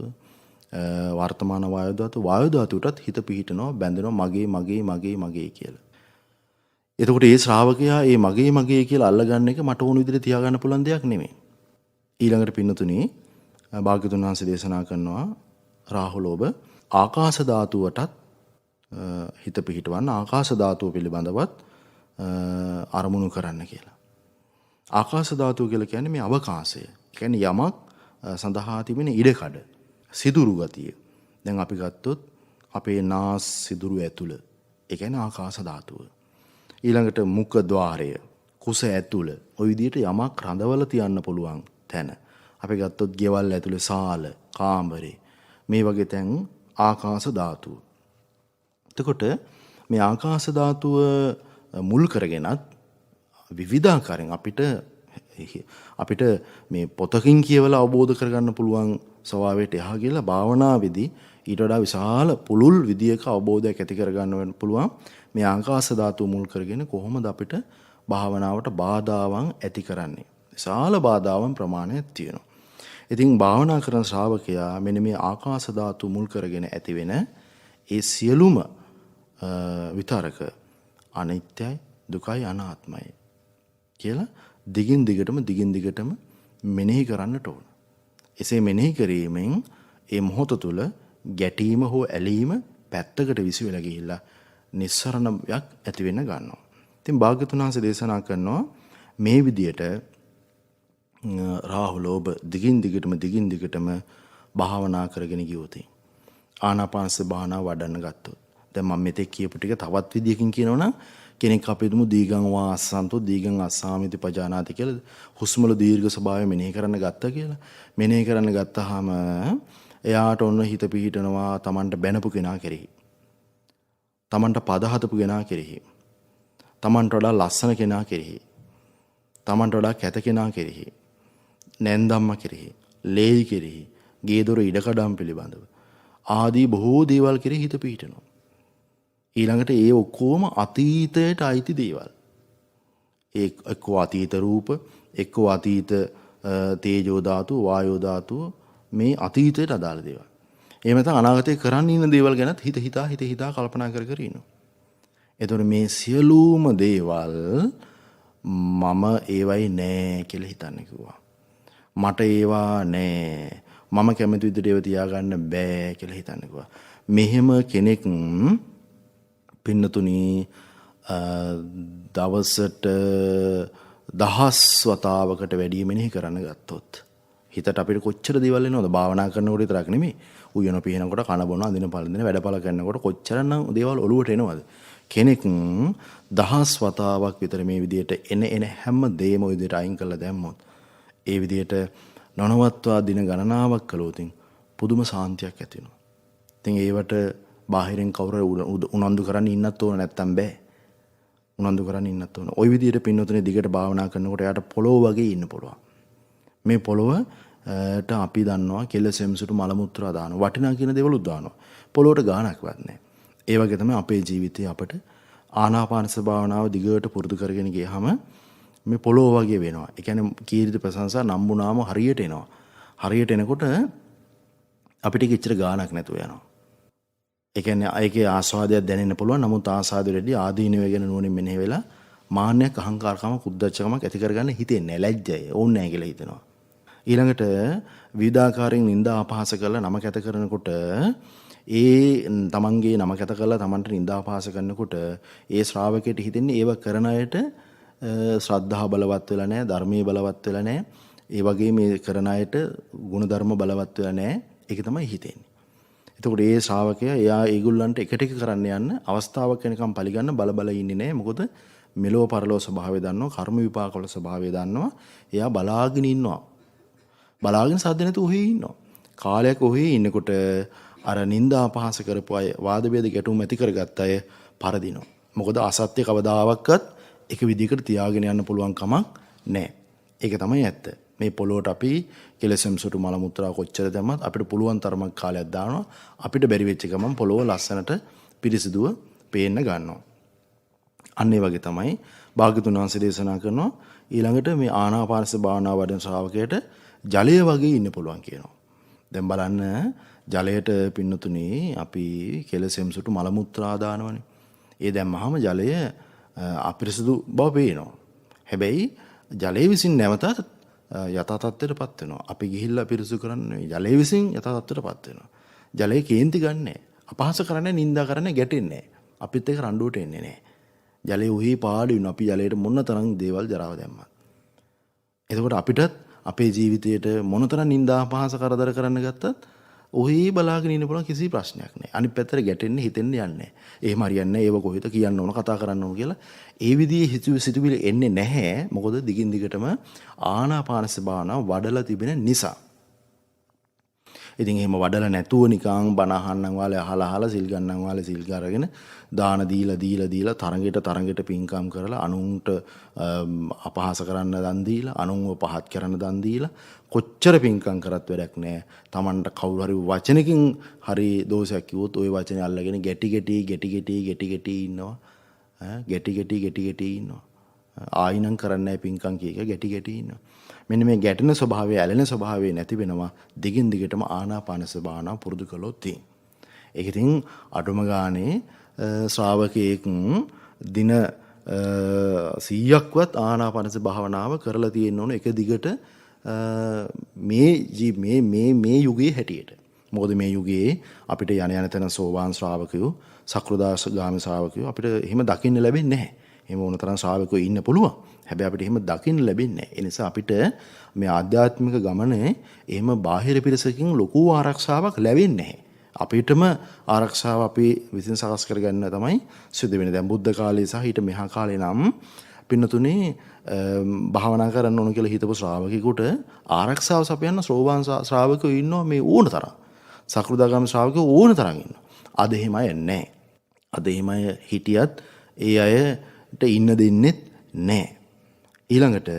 වර්තමාන වායෝ ධාතුවටත් හිත පිහිටනවා, බැඳෙනවා මගේ මගේ මගේ මගේ කියලා. එතකොට ඒ ශ්‍රාවකයා මේ මගේ මගේ කියලා අල්ලගන්න එක මට ඕන විදිහට තියාගන්න පුළුවන් දෙයක් නෙමෙයි. ඊළඟට පින්නතුනි භාග්‍යතුන් වහන්සේ දේශනා කරනවා රාහුල ඔබ ආකාශ ධාතුවටත් හිත පිහිටවන්න, ආකාශ ධාතුව පිළිබඳවත් අරමුණු කරන්න කියලා. ආකාශ ධාතුව කියලා කියන්නේ මේ අවකාශය. කියන්නේ යමක් සඳහා තිබෙන ඉඩකඩ, සිදුරු ගතිය. දැන් අපි ගත්තොත් අපේ නාස් සිදුරු ඇතුළ. ඒ කියන්නේ ආකාශ ධාතුව. ඊළඟට මුඛ ద్వාරය, කුස ඇතුළ. ওই විදිහට යමක් රඳවල තියන්න පුළුවන් තැන. අපි ගත්තොත් ගෙවල් ඇතුළේ සාල, කාමරේ මේ වගේ තැන් ආකාශ ධාතුව. එතකොට මේ ආකාශ ධාතුව මුල් කරගෙනත් විවිධාකාරයෙන් අපිට මේ පොතකින් කියවලා අවබෝධ කරගන්න පුළුවන් ස්වභාවයට එහා ගිහලා භාවනාවේදී ඊට වඩා විශාල පුළුල් විදියක අවබෝධයක් ඇති කරගන්න පුළුවන් මේ ආකාශ ධාතුව මුල් කරගෙන කොහොමද අපිට භාවනාවට බාධාවන් ඇති කරන්නේ. විශාල බාධාවන් ප්‍රමාණයක් තියෙනවා. ඉතින් භාවනා කරන ශ්‍රාවකයා මෙන්න මේ ආකාශ ධාතුව මුල් කරගෙන ඇතිවෙන ඒ සියලුම විතරක අනිත්‍යයි, දුකයි, අනාත්මයි කියලා දිගින් දිගටම මෙනෙහි කරන්නට ඕන. එසේ මෙනෙහි කිරීමෙන් ඒ මොහොත තුල ගැටීම හෝ ඇලීම පැත්තකට විසිරලා ගිහිල්ලා නිස්සරණයක් ඇති වෙන්න ගන්නවා. ඉතින් භාග්‍යතුන් වහන්සේ දේශනා කරනවා මේ විදියට රාහුල ඔබ දිගින් දිගටම භාවනා කරගෙන ගියොත් ආනාපානසති භාවනාව වඩන්න ගත්තොත් දැන් මම මෙතෙක් කියපු ටික තවත් විදියකින් කියනවනම් කෙනෙක් අපි හිතමු දීගං වාසන්තෝ දීගං අස්සාමිති පජානාති කියලා හුස්මල දීර්ඝ ස්වභාවය මෙනෙහි කරන්න ගත්තා කියලා. මෙනෙහි කරන්න ගත්තාම එයාට ඔන්න හිත පිහිටනවා Tamanට බැනපු කෙනා කෙරෙහි. Tamanට පද හදපු කෙනා කෙරෙහි. Tamanට වඩා ලස්සන කෙනා කෙරෙහි. Tamanට වඩා කැත කෙනා කෙරෙහි. නැන්දම්ම කෙරෙහි. ලේයි කෙරෙහි. ගේදොර ඉඩකඩම් පිළිබඳව. ආදී බොහෝ දේවල් කෙරෙහි හිත පිහිටනවා. ඊළඟට ඒ ඔක්කොම අතීතයට අයිති දේවල්. එක්කෝ අතීත රූප, එක්කෝ අතීත තේජෝ ධාතු, වායෝ ධාතු මේ අතීතයට අදාළ දේවල්. එහෙම නැත්නම් අනාගතේ කරන්න ඉන්න දේවල් ගැනත් හිත හිතා කල්පනා කර ඉන්නවා. එතකොට මේ සියලුම දේවල් මම ඒවයි නෑ කියලා හිතන්න කිව්වා. මට ඒවා නෑ. මම කැමති විදිහට ඒව තියාගන්න බෑ කියලා හිතන්න කිව්වා. මෙහෙම කෙනෙක් පින්නතුනි දවසට 10 වතාවකට වැඩි මෙනෙහි කරන්න ගත්තොත් හිතට අපිට කොච්චර දේවල් එනවද භාවනා කරනකොට විතරක් නෙමෙයි උයන පිහිනකොට කන බොන අඳින පළඳින වැඩපළ කරනකොට කොච්චරනම් දේවල් ඔලුවට එනවද කෙනෙක් 10 වතාවක් විතර මේ විදිහට එන හැම දෙයක්ම ওই විදිහට අයින් කරලා දැම්මොත් ඒ විදිහට නොනවත්වා දින ගණනාවක් කළොත් පුදුම සාන්තියක් ඇති වෙනවා. ඉතින් ඒවට බාහිරින් කවුරු උනන්දු කරන්න ඉන්නත් ඕන නැත්තම් බෑ. උනන්දු කරන්න ඉන්නත් ඕන. ওই විදිහට පින්නතුනේ දිගට භාවනා කරනකොට එයාට පොළොව වගේ ඉන්න පුළුවන්. මේ පොළොවට අපි දන්නවා කෙලසෙම්සුට මල මුත්‍රා දානවා. වටිනා කියන දේවලුත් දානවා. පොළොවට ගාණක්වත් නැහැ. ඒ වගේ තමයි අපේ ජීවිතේ අපට ආනාපානසති භාවනාව දිගට පුරුදු කරගෙන ගියාම මේ පොළොව වගේ වෙනවා. ඒ කියන්නේ කීර්ති ප්‍රශංසා නම්බුනාම හරියට එනවා. හරියට එනකොට අපිට කිච්චර ගාණක් නැතුව යනවා. ඒ කියන්නේ ඒකේ ආස්වාදයක් දැනෙන්න පුළුවන්. නමුත් ආස්වාදෙ රෙඩි ආදීනව ගැන නුවණින් මෙනෙහි වෙලා මාන්නයක් අහංකාරකමක් උද්දච්චකමක් ඇති කරගන්න හිතෙන්නේ ලැජ්ජය ඕනේ නැහැ කියලා හිතෙනවා. ඊළඟට විවිධාකාරයෙන් නිନ୍ଦා අපහාස කරලා නම කැත කරනකොට ඒ තමන්ගේ නම කැත කරලා තමන්ට නිନ୍ଦා අපහාස කරනකොට ඒ ශ්‍රාවකයට හිතෙන්නේ ඒව කරන අයට ශ්‍රද්ධාව බලවත් වෙලා නැහැ, ධර්මයේ බලවත් වෙලා නැහැ. ඒ වගේ මේ කරන අයට ගුණධර්ම බලවත් වෙලා නැහැ. ඒක තමයි හිතෙන්නේ. එතකොට ඒ ශ්‍රාවකයා එයා ඒගොල්ලන්ට එකට එක කරන්න යන්න අවස්ථාවක් වෙනකම් පරිගන්න බල ඉන්නේ නැහැ. මොකද මෙලෝ පරලෝ ස්වභාවය දන්නවා, කර්ම විපාකවල ස්වභාවය දන්නවා. එයා බලාගෙන ඉන්නවා. බලාගෙන සද්ද නැතුව ඔහේ ඉන්නවා. කාලයක් ඔහේ ඉන්නකොට අර නිନ୍ଦා අපහාස කරපු අය, වාද වේද ගැටුම් ඇති කරගත්ත අය පරදිනවා. මොකද අසත්‍ය කවදාවත් එක විදිහකට තියාගෙන යන්න පුළුවන් කමක් නැහැ. ඒක තමයි ඇත්ත. මේ පොළොවට අපි කෙලෙසම් සොටු මල මුත්‍රා කොච්චර දැම්මත් අපිට පුළුවන් තරමක් කාලයක් දානවා. අපිට බැරි වෙච්ච ගමන් පොළොව ලස්සනට පිරිසිදුව පේන්න ගන්නවා. අන්න ඒ වගේ තමයි භාග්‍යතුන් වහන්සේ දේශනා කරනවා ඊළඟට මේ ආනාපානසති භාවනාව වඩන ශ්‍රාවකයට ජලය වගේ ඉන්න පුළුවන් කියනවා. දැන් බලන්න ජලයට පින්නතුනේ අපි කෙලෙසම් සොටු මල මුත්‍රා දානවනේ. ඒ දැම්මහම ජලය අපිරිසුදු බව පේනවා. හැබැයි ජලය විසින් නැවතත් යථා තත්ත්වයටපත් වෙනවා. අපි ගිහිල්ලා පිරිසුදු කරන්නේ ජලය විසින් යථා තත්ත්වයටපත් වෙනවා. ජලය කේන්ති ගන්නෑ. අපහාස කරන්නේ, නිඳා කරන්නේ, ගැටෙන්නේ නෑ. අපිත් එක්ක රණ්ඩුවට එන්නේ නෑ. ජලය උහි පාඩු වෙනවා. අපි ජලයට මොන තරම් දේවල් ජරාව දැම්මත්. එතකොට අපිටත් අපේ ජීවිතයට මොන තරම් නිඳා අපහාස කරදර කරන්න ගත්තත් ඔහි බලාගෙන ඉන්න පුළුවන් කිසි ප්‍රශ්නයක් නැහැ. අනිත් පැත්තට ගැටෙන්න හිතෙන්න යන්නේ නැහැ. එහෙම හරියන්නේ නැහැ. ඒව කොහෙද කියන්න ඕන, කතා කරන්න ඕන කියලා. ඒ විදිහේ සිතුවිලි එන්නේ නැහැ. මොකද දිගින් දිගටම ආනාපානසති භාවනාව වඩලා තිබෙන නිසා. ඉතින් එහෙම වඩලා නැතුව නිකන් බණ අහන්නම් වාලේ අහලා සිල් ගන්නම් වාලේ සිල් ගරගෙන දාන දීලා තරඟෙට පින්කම් කරලා අනුන්ට අපහාස කරන්න දන් දීලා අනුන්ව පහත් කරන්න දන් දීලා කොච්චර පින්කම් කරත් වැඩක් නැහැ. Tamanට කවුරු හරි වචනකින් හරි දෝෂයක් කිව්වොත් ওই වචනේ අල්ලගෙන ගැටි ඉන්නවා. ගැටි ඉන්නවා. ආයිනම් කරන්නේ නැහැ පින්කම් කීක ගැටි ඉන්නවා. මෙන්න මේ ගැටෙන ස්වභාවය, ඇලෙන ස්වභාවය නැති වෙනවා දිගින් දිගටම ආනාපානසති භාවනාව පුරුදු කළොත්. ඒක ඉතින් අඩුම ගානේ ශ්‍රාවකයෙක් දින 100ක්වත් ආනාපානසති භාවනාව කරලා තියෙන්න ඕන එක දිගට මේ යුගයේ හැටියට. මොකද මේ යුගයේ අපිට යන තැන සෝවාන් ශ්‍රාවකයෝ, සක්‍රදාගාමී ශ්‍රාවකයෝ අපිට එහෙම දකින්න ලැබෙන්නේ නැහැ. එහෙම වුණ තරම් ශ්‍රාවකයෝ ඉන්න පුළුවන්. හැබැයි අපිට එහෙම දකින්න ලැබෙන්නේ නැහැ. ඒ නිසා අපිට මේ ආධ්‍යාත්මික ගමනේ එහෙම බාහිර පිරිසකින් ලොකු ආරක්ෂාවක් ලැබෙන්නේ නැහැ. අපිටම ආරක්ෂාව අපි විසින් සකස් කරගන්න තමයි සිද්ධ වෙන්නේ. දැන් බුද්ධ කාලේ සහ ඊට මෙහා කාලේ නම් පින්නතුනේ භාවනා කරන්න ඕන කියලා හිතපු ශ්‍රාවකෙකුට ආරක්ෂාව සපයන්න සෝවාන් ශ්‍රාවකයෝ ඉන්නවා මේ ඕන තරම්. සකෘදාගාමී ශ්‍රාවකයෝ ඕන තරම් ඉන්නවා. අද එහෙම අය නැහැ. අද එහෙම අය හිටියත් ඒ අයට ඉන්න දෙන්නෙත් නැහැ. ඊළඟට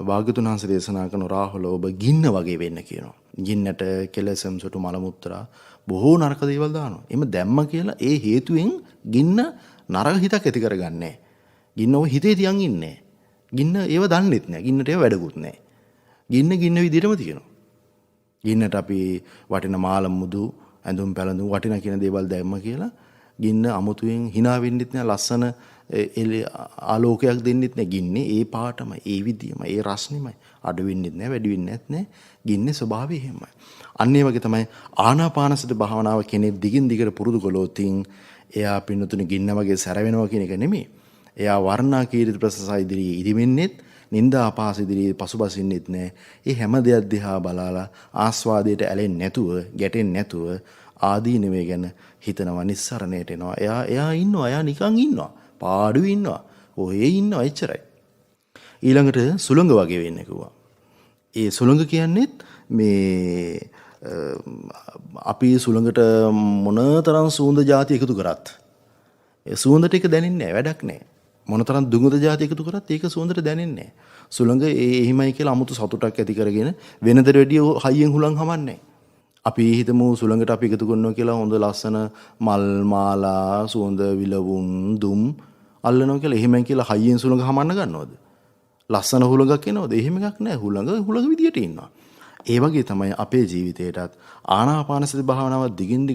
භාග්‍යතුන් වහන්සේ දේශනා කරන රාහුල ඔබ ගින්න වගේ වෙන්න කියනවා. ගින්නට කෙලෙසම් සොටු මල මුත්‍රා බොහෝ නරක දේවල් දානවා. එimhe දැම්ම කියලා ඒ හේතුවෙන් ගින්න නරක හිතක් ඇති කරගන්නේ. ගින්න ඔය හිතේ තියන් ඉන්නේ. ගින්න ඒව දන්නෙත් නැහැ. ගින්නට ඒව වැඩකුත් නැහැ. ගින්න විදිහටම තියෙනවා. ගින්නට අපි වටින මාල මුදු ඇඳුම් පැළඳුම් වටින කියන දේවල් දැම්ම කියලා ගින්න අමුතුවෙන් hina වෙන්නෙත් නැහැ. ලස්සන ආලෝකයක් දෙන්නෙත් නැහැ. ගින්නේ ඒ පාටමයි, ඒ විදියමයි, ඒ රස්නෙමයි. අඩු වෙන්නෙත් නැහැ, වැඩි වෙන්නෙත් නැහැ. ගින්නේ ස්වභාවය එහෙමයි. අන්න ඒ වගේ තමයි ආනාපානසති භාවනාව කෙනෙක් දිගින් දිගට පුරුදු කළොත් එයා පින්නතුනේ ගින්න වගේ සැරවෙනවා කියන එක නෙමෙයි. එයා වර්ණා කීර්ති ප්‍රශංසා ඉදිරියේ ඉදිවෙන්නෙත්, නිന്ദා අපහාස ඉදිරියේ පසුබසින්නෙත් නැහැ. ඒ හැම දෙයක් දිහා බලලා ආස්වාදයට ඇලෙන්නේ නැතුව, ගැටෙන්නේ නැතුව ආදීනවේ ගැන හිතනවා, නිස්සරණයට එනවා. එයා ඉන්නවා, එයා නිකන් ඉන්නවා. පාඩුවේ ඉන්නවා. ඔහේ ඉන්නවා එච්චරයි. ඊළඟට සුළඟ වගේ වෙන්න කිව්වා. ඒ සුළඟ කියන්නේත් මේ අපි සුළඟට මොනතරම් සූඳ ಜಾති එකතු කරත් ඒ සූඳ ටික දැනෙන්නේ නැහැ, වැඩක් නැහැ. මොනතරම් දුඟුද ಜಾති එකතු කරත් ඒක සූඳට දැනෙන්නේ නැහැ. සුළඟ එහිමයි කියලා 아무තු සතුටක් ඇති කරගෙන වෙනදට වැඩිය හයියෙන් හුලං හමන්නේ. අපි හිතමු සුළඟට අපි එකතු කරනවා කියලා හොඳ ලස්සන මල් මාලා, සුවඳ විලවුන්, දුම් අල්ලනවා කියලා එහෙමයි කියලා හයියෙන් සුළඟ හමන්න ගන්නවද? ලස්සන හුලඟක් එනවද? එහෙම එකක් නැහැ. හුලඟ විදියට ඉන්නවා. ඒ වගේ තමයි අපේ ජීවිතේටත් ආනාපානසති භාවනාව දිගින්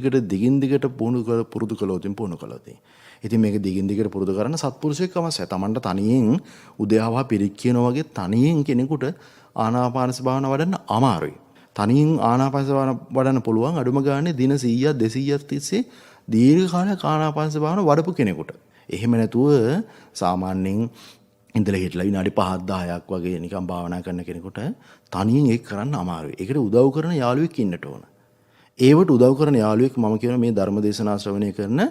දිගට පුරුදු කළොත්. ඉතින් මේක දිගින් දිගට පුරුදු කරන්න සත්පුරුෂයෙක් අවශ්‍යයි. Tamanට තනියෙන් උදේවහා පිරික් කියනවා වගේ තනියෙන් කෙනෙකුට ආනාපානසති භාවනාව වඩන්න අමාරුයි. තනියෙන් ආනාපානසති භාවනාව වඩන්න පුළුවන් අඩුම ගානේ දින 100ක් 200ක් තිස්සේ දීර්ඝ කාලයක් ආනාපානසති භාවනාව වඩපු කෙනෙකුට. එහෙම නැතුව සාමාන්‍යයෙන් ඉඳලා හිටලා විනාඩි 5ක් 10ක් වගේ නිකන් භාවනා කරන කෙනෙකුට තනියෙන් ඒක කරන්න අමාරුයි. ඒකට උදව් කරන යාළුවෙක් ඉන්නට ඕන. ඒවට උදව් කරන යාළුවෙක් මම කියන මේ ධර්ම දේශනා ශ්‍රවණය කරන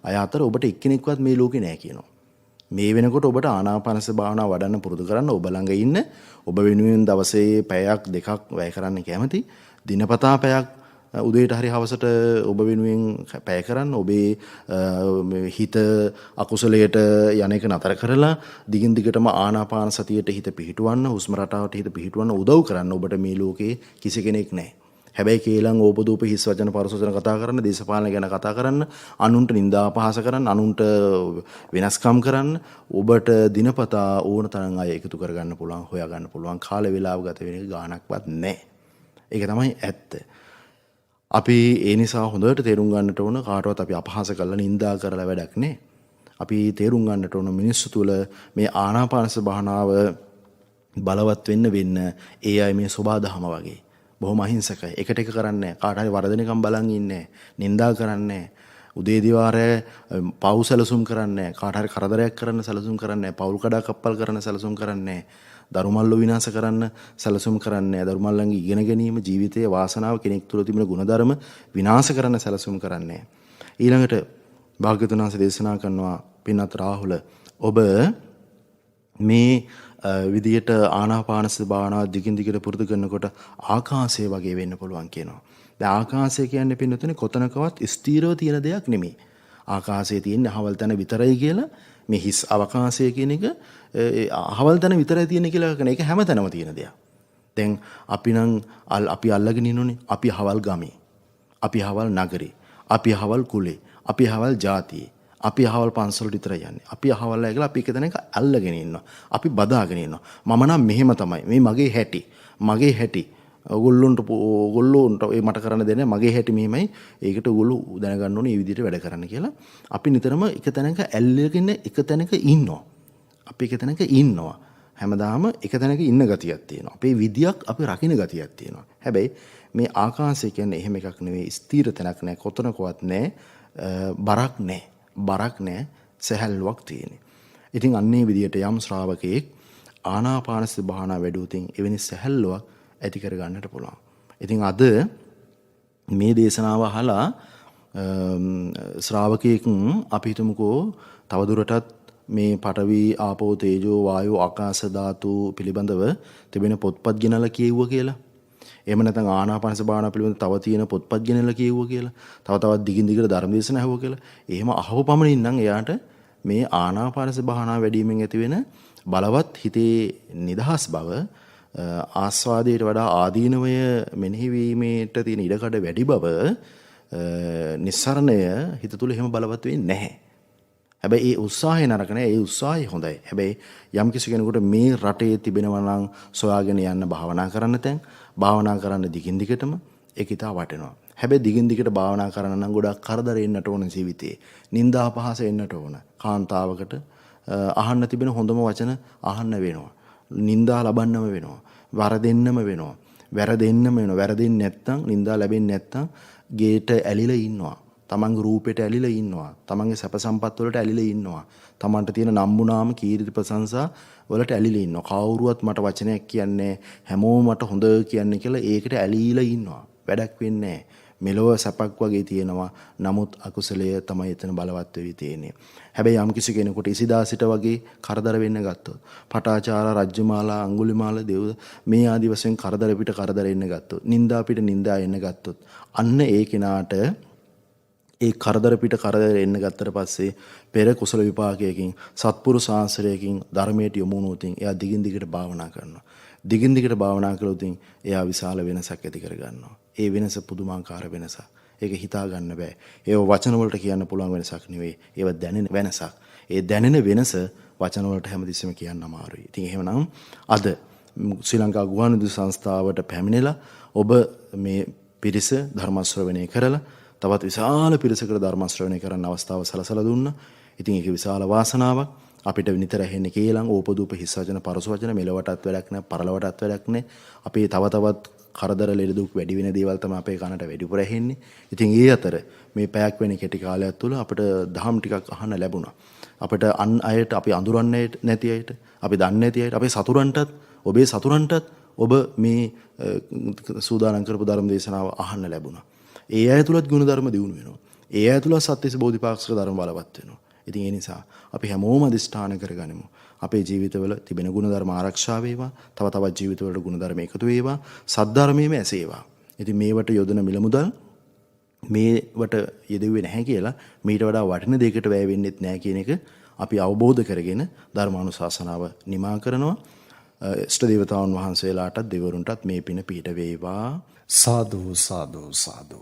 අය අතර ඔබට එක්කෙනෙක්වත් මේ ලෝකේ නැහැ කියනවා. මේ වෙනකොට ඔබට ආනාපානසති භාවනාව වඩන්න පුරුදු කරන්න ඔබ ළඟ ඉන්න ඔබ වෙනුවෙන් දවසේ පැයක් දෙකක් වැය කරන්න කැමති. දිනපතා පැයක් උදේට හරි හවසට ඔබ වෙනුවෙන් පැය කරන්න ඔබේ හිත අකුසලයට යන එක නතර කරලා දිගින් දිගටම ආනාපාන සතියට හිත පිහිටවන්න හුස්ම රටාවට හිත පිහිටවන්න උදව් කරන්න ඔබට මේ ලෝකේ කිසි කෙනෙක් නැහැ. හැබැයි කේලම් ඕපදූප හිස් වචන පරස වචන කතා කරන්න දේශපාලන ගැන කතා කරන්න අනුන්ට නිନ୍ଦා අපහාස කරන්න අනුන්ට වෙනස්කම් කරන්න ඔබට දිනපතා ඕන තරම් අය එකතු කරගන්න පුළුවන් හොයාගන්න පුළුවන් කාල වේලාව ගත වෙන එක ගාණක්වත් නැහැ. ඒක තමයි ඇත්ත. අපි ඒ නිසා හොඳට තේරුම් ගන්නට ඕන කාටවත් අපි අපහාස කරලා නිନ୍ଦා කරලා වැඩක් නැහැ. අපි තේරුම් ගන්නට ඕන මිනිස්සු තුළ මේ ආනාපානසති භාවනාව බලවත් වෙන්න ඒ අය මේ සබා දහම වගේ බොහොම අහිංසකයි. එකට එක කරන්නේ නැහැ. කාට හරි වරදෙනකම් බලන් ඉන්නේ නැහැ. නිନ୍ଦා කරන්නේ නැහැ. උදේ දිවාරේ පව් සැලසුම් කරන්නේ නැහැ. කාට හරි කරදරයක් කරන්න සැලසුම් කරන්නේ නැහැ. පවුල් කඩා කප්පල් කරන්න සැලසුම් කරන්නේ නැහැ. දරුමල්ලෝ විනාශ කරන්න සැලසුම් කරන්නේ නැහැ. දරුමල්ලන්ගේ ඉගෙන ගැනීම ජීවිතයේ වාසනාව කෙනෙක් තුළ තිබෙන ගුණධර්ම විනාශ කරන්න සැලසුම් කරන්නේ නැහැ. ඊළඟට භාග්‍යවතුන් වහන්සේ දේශනා කරනවා පින්වත් රාහුල ඔබ මේ විදියට ආනාපානසති භාවනාව දිගින් දිගට පුරුදු කරනකොට ආකාශය වගේ වෙන්න පුළුවන් කියනවා. දැන් ආකාශය කියන්නේ පින්නතුනේ කොතනකවත් ස්ථිරව තියෙන දෙයක් නෙමෙයි. ආකාශයේ තියෙන අහවල් තැන විතරයි කියලා මේ හිස් අවකාශය කියන එක අහවල් තැන විතරයි තියෙන කියලා කියන එක හැමතැනම තියෙන දෙයක්. දැන් අපි අල්ලගෙන ඉන්නෝනේ අපි අහවල් ගමේ. අපි අහවල් නගරේ. අපි අහවල් කුලේ. අපි අහවල් ජාතියේ. අපි අහවල් පන්සලට විතර යන්නේ. අපි අහවල් ඇගලා අපි එක තැනක අල්ලගෙන ඉන්නවා. අපි බදාගෙන ඉන්නවා. මම නම් මෙහෙම තමයි. මේ මගේ හැටි. මගේ හැටි. ඔයගොල්ලොන්ට ඒ මට කරන්න දෙන්නේ මගේ හැටි මෙහෙමයි. ඒකට ඔයගොල්ලෝ දැනගන්න ඕනේ මේ විදිහට වැඩ කරන්න කියලා. අපි නිතරම එක තැනක ඇල්ලගෙන එක තැනක ඉන්නවා. අපි එක තැනක ඉන්නවා. හැමදාම එක තැනක ඉන්න ගතියක් තියෙනවා. අපේ විදියක් අපි රකින්න ගතියක් තියෙනවා. හැබැයි මේ ආකාශය කියන්නේ එහෙම එකක් නෙවෙයි. ස්ථීර තැනක් නෑ. කොතනකවත් නෑ. බරක් නෑ. බරක් නෑ සැහැල්ලුවක් තියෙන්නේ. ඉතින් අන්නේ විදියට යම් ශ්‍රාවකයෙක් ආනාපානසති භාවනාව වැඩුවොතින් එවැනි සැහැල්ලුවක් ඇති කර ගන්නට පුළුවන්. ඉතින් අද මේ දේශනාව අහලා ශ්‍රාවකයෙක් අපි හිතමුකෝ තවදුරටත් මේ පඨවි ආපෝ තේජෝ වායෝ ආකාශ ධාතු පිළිබඳව තිබෙන පොත්පත් ගෙනලා කියවුවා කියලා. එහෙම නැත්නම් ආනාපානසති භාවනාව පිළිබඳව තව තියෙන පොත්පත් ගෙනලා කියවුවා කියලා. තව තවත් දිගින් දිගට ධර්ම දේශනා ඇහුවා කියලා. එහෙම අහව පමණින් නම් එයාට මේ ආනාපානසති භාවනාව වැඩිවීමෙන් ඇතිවෙන බලවත් හිතේ නිදහස් බව ආස්වාදයට වඩා ආදීනවය මෙනෙහි වීමේට තියෙන ඉඩකඩ වැඩි බව නිස්සරණය හිත තුළ එහෙම බලවත් වෙන්නේ නැහැ. හැබැයි ඒ උත්සාහය නරක නෑ. ඒ උත්සාහය හොඳයි. හැබැයි යම් කිසි කෙනෙකුට මේ රටේ තිබෙනවා නම් සොයාගෙන යන්න භාවනා කරන්න තැන් භාවනා කරන්න දිගින් දිගටම ඒක ඉතා වටිනවා. හැබැයි දිගින් දිගට භාවනා කරන්න නම් ගොඩක් කරදර එන්නට ඕන ජීවිතේ. නිന്ദා අපහාස එන්නට ඕන. කාන්තාවකට අහන්න තිබෙන හොඳම වචන අහන්න වෙනවා. නිന്ദා ලබන්නම වෙනවා. වරදෙන්නම වෙනවා. වැරදෙන්නම වෙනවා. වැරදෙන්නේ නැත්නම් නිന്ദා ලැබෙන්නේ නැත්නම් ගේට ඇලිලා ඉන්නවා. තමන්ගේ රූපෙට ඇලිලා ඉන්නවා. තමන්ගේ සැප සම්පත් වලට ඇලිලා ඉන්නවා. තමන්ට තියෙන නම්බුනාම කීර්ති ප්‍රශංසා වලට ඇලිලා ඉන්නවා. කවුරුවත් මට වචනයක් කියන්නේ හැමෝම මට හොඳ කියන්නේ කියලා ඒකට ඇලිලා ඉන්නවා. වැඩක් වෙන්නේ නැහැ. මෙලොව සැපක් වගේ තියෙනවා. නමුත් අකුසලය තමයි එතන බලවත් වෙවි තියෙන්නේ. හැබැයි යම් කිසි කෙනෙකුට ඉසිදාසිට වගේ කරදර වෙන්න ගත්තොත්, පටාචාර, රජ්ජුමාලා, අඟුලිමාල, දේව මේ ආදි වශයෙන් කරදර පිට කරදර එන්න ගත්තොත්, නිന്ദා පිට නිന്ദා එන්න ගත්තොත්, අන්න ඒ කෙනාට ඒ කරදර පිට කරදර එන්න ගත්තට පස්සේ පෙර කුසල විපාකයකින් සත්පුරුෂ ආශ්‍රයකින් ධර්මයට යොමු වුණොතින් එයා දිගින් දිගට භාවනා කරනවා. දිගින් දිගට භාවනා කළොතින් එයා විශාල වෙනසක් ඇති කර ගන්නවා. ඒ වෙනස පුදුමාකාර වෙනසක්. ඒක හිතා ගන්න බෑ. ඒව වචන වලට කියන්න පුළුවන් වෙනසක් නෙවෙයි. ඒව දැනෙන වෙනසක්. ඒ දැනෙන වෙනස වචන වලට හැමතිස්සෙම කියන්න අමාරුයි. ඉතින් එහෙමනම් අද ශ්‍රී ලංකා ගුවන්විදුලි සංස්ථාවට පැමිණෙලා ඔබ මේ පිරිස ධර්ම ශ්‍රවණය කරලා තවත් විශාල පිරිසකට ධර්ම ශ්‍රවණය කරන්න අවස්ථාව සලසලා දුන්නා. ඉතින් ඒක විශාල වාසනාවක්. අපිට නිතර ඇහෙන්නේ කේලම් ඕපදූප හිස් වචන පරස වචන මෙලවටත් වැඩක් නැහැ පරලවටත් වැඩක් නැහැ. අපේ තව තවත් කරදර ලෙඩ දුක් වැඩි වෙන දේවල් තමයි අපේ කනට වැඩිපුර ඇහෙන්නේ. ඉතින් ඒ අතර මේ පැයක් වෙන කෙටි කාලයක් තුළ අපිට දහම් ටිකක් අහන්න ලැබුණා. අපිට අන් අයට අපි අඳුරන්නේ නැති අයට අපි දන්නේ නැති අයට අපේ සතුරන්ටත් ඔබේ සතුරන්ටත් ඔබ මේ සූදානම් කරපු ධර්ම දේශනාව අහන්න ලැබුණා. ඒ අය තුලත් ගුණධර්ම දියුණු වෙනවා. ඒ අය තුල සත්‍යස බෝධිපාක්ෂික ධර්ම බලවත් වෙනවා. ඉතින් ඒ නිසා අපි හැමෝම අදිෂ්ඨාන කරගනිමු. අපේ ජීවිතවල තිබෙන ගුණධර්ම ආරක්ෂා වේවා. තව තවත් ජීවිතවලට ගුණධර්ම එකතු වේවා. සද්ධර්මයේම ඇසේවා. ඉතින් මේවට යොදන මිල මුදල් මේවට යෙදුවේ නැහැ කියලා මීට වඩා වටින දෙයකට වැය වෙන්නෙත් නැහැ කියන එක අපි අවබෝධ කරගෙන ධර්මානුශාසනාව නිමා කරනවා. ඉෂ්ට දේවතාවුන් වහන්සේලාටත් දෙවරුන්ටත් මේ පින පිහිට වේවා. සාදු සාදු සාදු.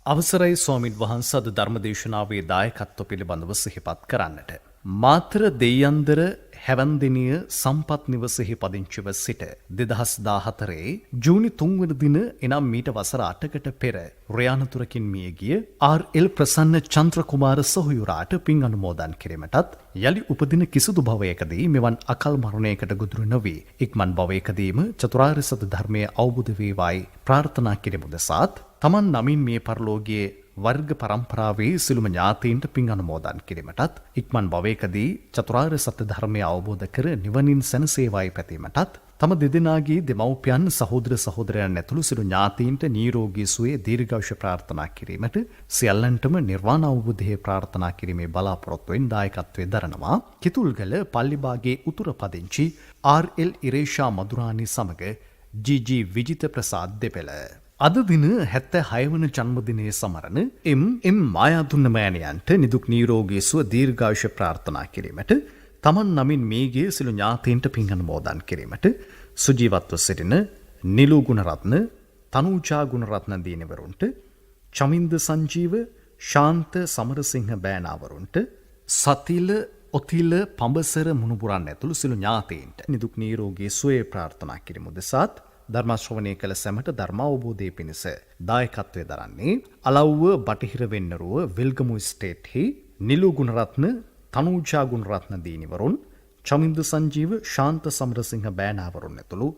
අවසරයි ස්වාමින් වහන්සේ අද ධර්මදේශනාවේ දායකත්ව පිළිබඳව සිහිපත් කරන්නට. මාතර දෙයන්දර හැවන්දිනිය සම්පත් නිවසෙහි පදිංචිව සිට 2014 ජූනි 3 වන දින එනම් මීට වසර 8කට පෙර රයානතුරකින් මිය ගිය ආර්.එල්. ප්‍රසන්න චන්ද්‍රකුමාර සොහොයුරාට පින් අනුමෝදන් කිරීමටත් යලි උපදින කිසිදු භවයකදී මෙවන් අකල් මරණයකට ගොදුරු නොවී ඉක්මන් භවයකදීම චතුරාර්ය සත්‍ය ධර්මයේ අවබෝධ වේවායි ප්‍රාර්ථනා කිරීම උදෙසාත් තමන් නමින් මේ පරලෝකයේ වර්ග පරම්පරාවේ සිළුම ඥාතීන්ට පින් අනුමෝදන් කිරීමටත් ඉක්මන් භවයකදී චතුරාර්ය සත්‍ය ධර්මය අවබෝධ කර නිවනින් සැනසේවායි පැතීමටත් තම දෙදෙනාගේ දෙමව්පියන් සහෝදර සහෝදරයන් ඇතුළු සිළු ඥාතීන්ට නිරෝගී සුවය දීර්ඝායුෂ ප්‍රාර්ථනා කිරීමට සියල්ලන්ටම නිර්වාණ අවබෝධය ප්‍රාර්ථනා කිරීමේ බලාපොරොත්තුවෙන් දායකත්වයේ දරනවා කිතුල්ගල පල්ලිබාගේ උතුර පදිංචි ආර්.එල්. ඉරේෂා මදුරානි සමග ජී.ජී. විජිත ප්‍රසාද් දෙපෙළ. අද දින 76 වන ජන්මදිනයේ සමරන එම් මායාදුන්න මෑණියන්ට නිදුක් නිරෝගී සුව දීර්ඝායුෂ ප්‍රාර්ථනා කිරීමට තමන් නමින් මේගේ සිළු ඥාතීන්ට පින් අනුමෝදන් කිරීමට සුජීවත්ව සිටින නිලු ගුණරත්න තනූජා ගුණරත්න දිනවරුන්ට චමින්ද සංජීව ශාන්ත සමරසිංහ බෑනාවරුන්ට සතිල ඔතිල පඹසර මුණුබුරන් ඇතුළු සිළු ඥාතීන්ට නිදුක් නිරෝගී සුවය ප්‍රාර්ථනා කිරීම උදෙසාත් ධර්ම ශ්‍රවණය කළ සැමට ධර්මාවබෝධය පිණිස දායකත්වයේ දරන්නේ අලව්ව බටහිර වෙන්නරුව විල්ගමු ස්ටේට්හි නිලු ගුණරත්න තනූජා ගුණරත්න දීනිවරුන් චමින්ද සංජීව ශාන්ත සමරසිංහ බෑනාවරුන් ඇතුළු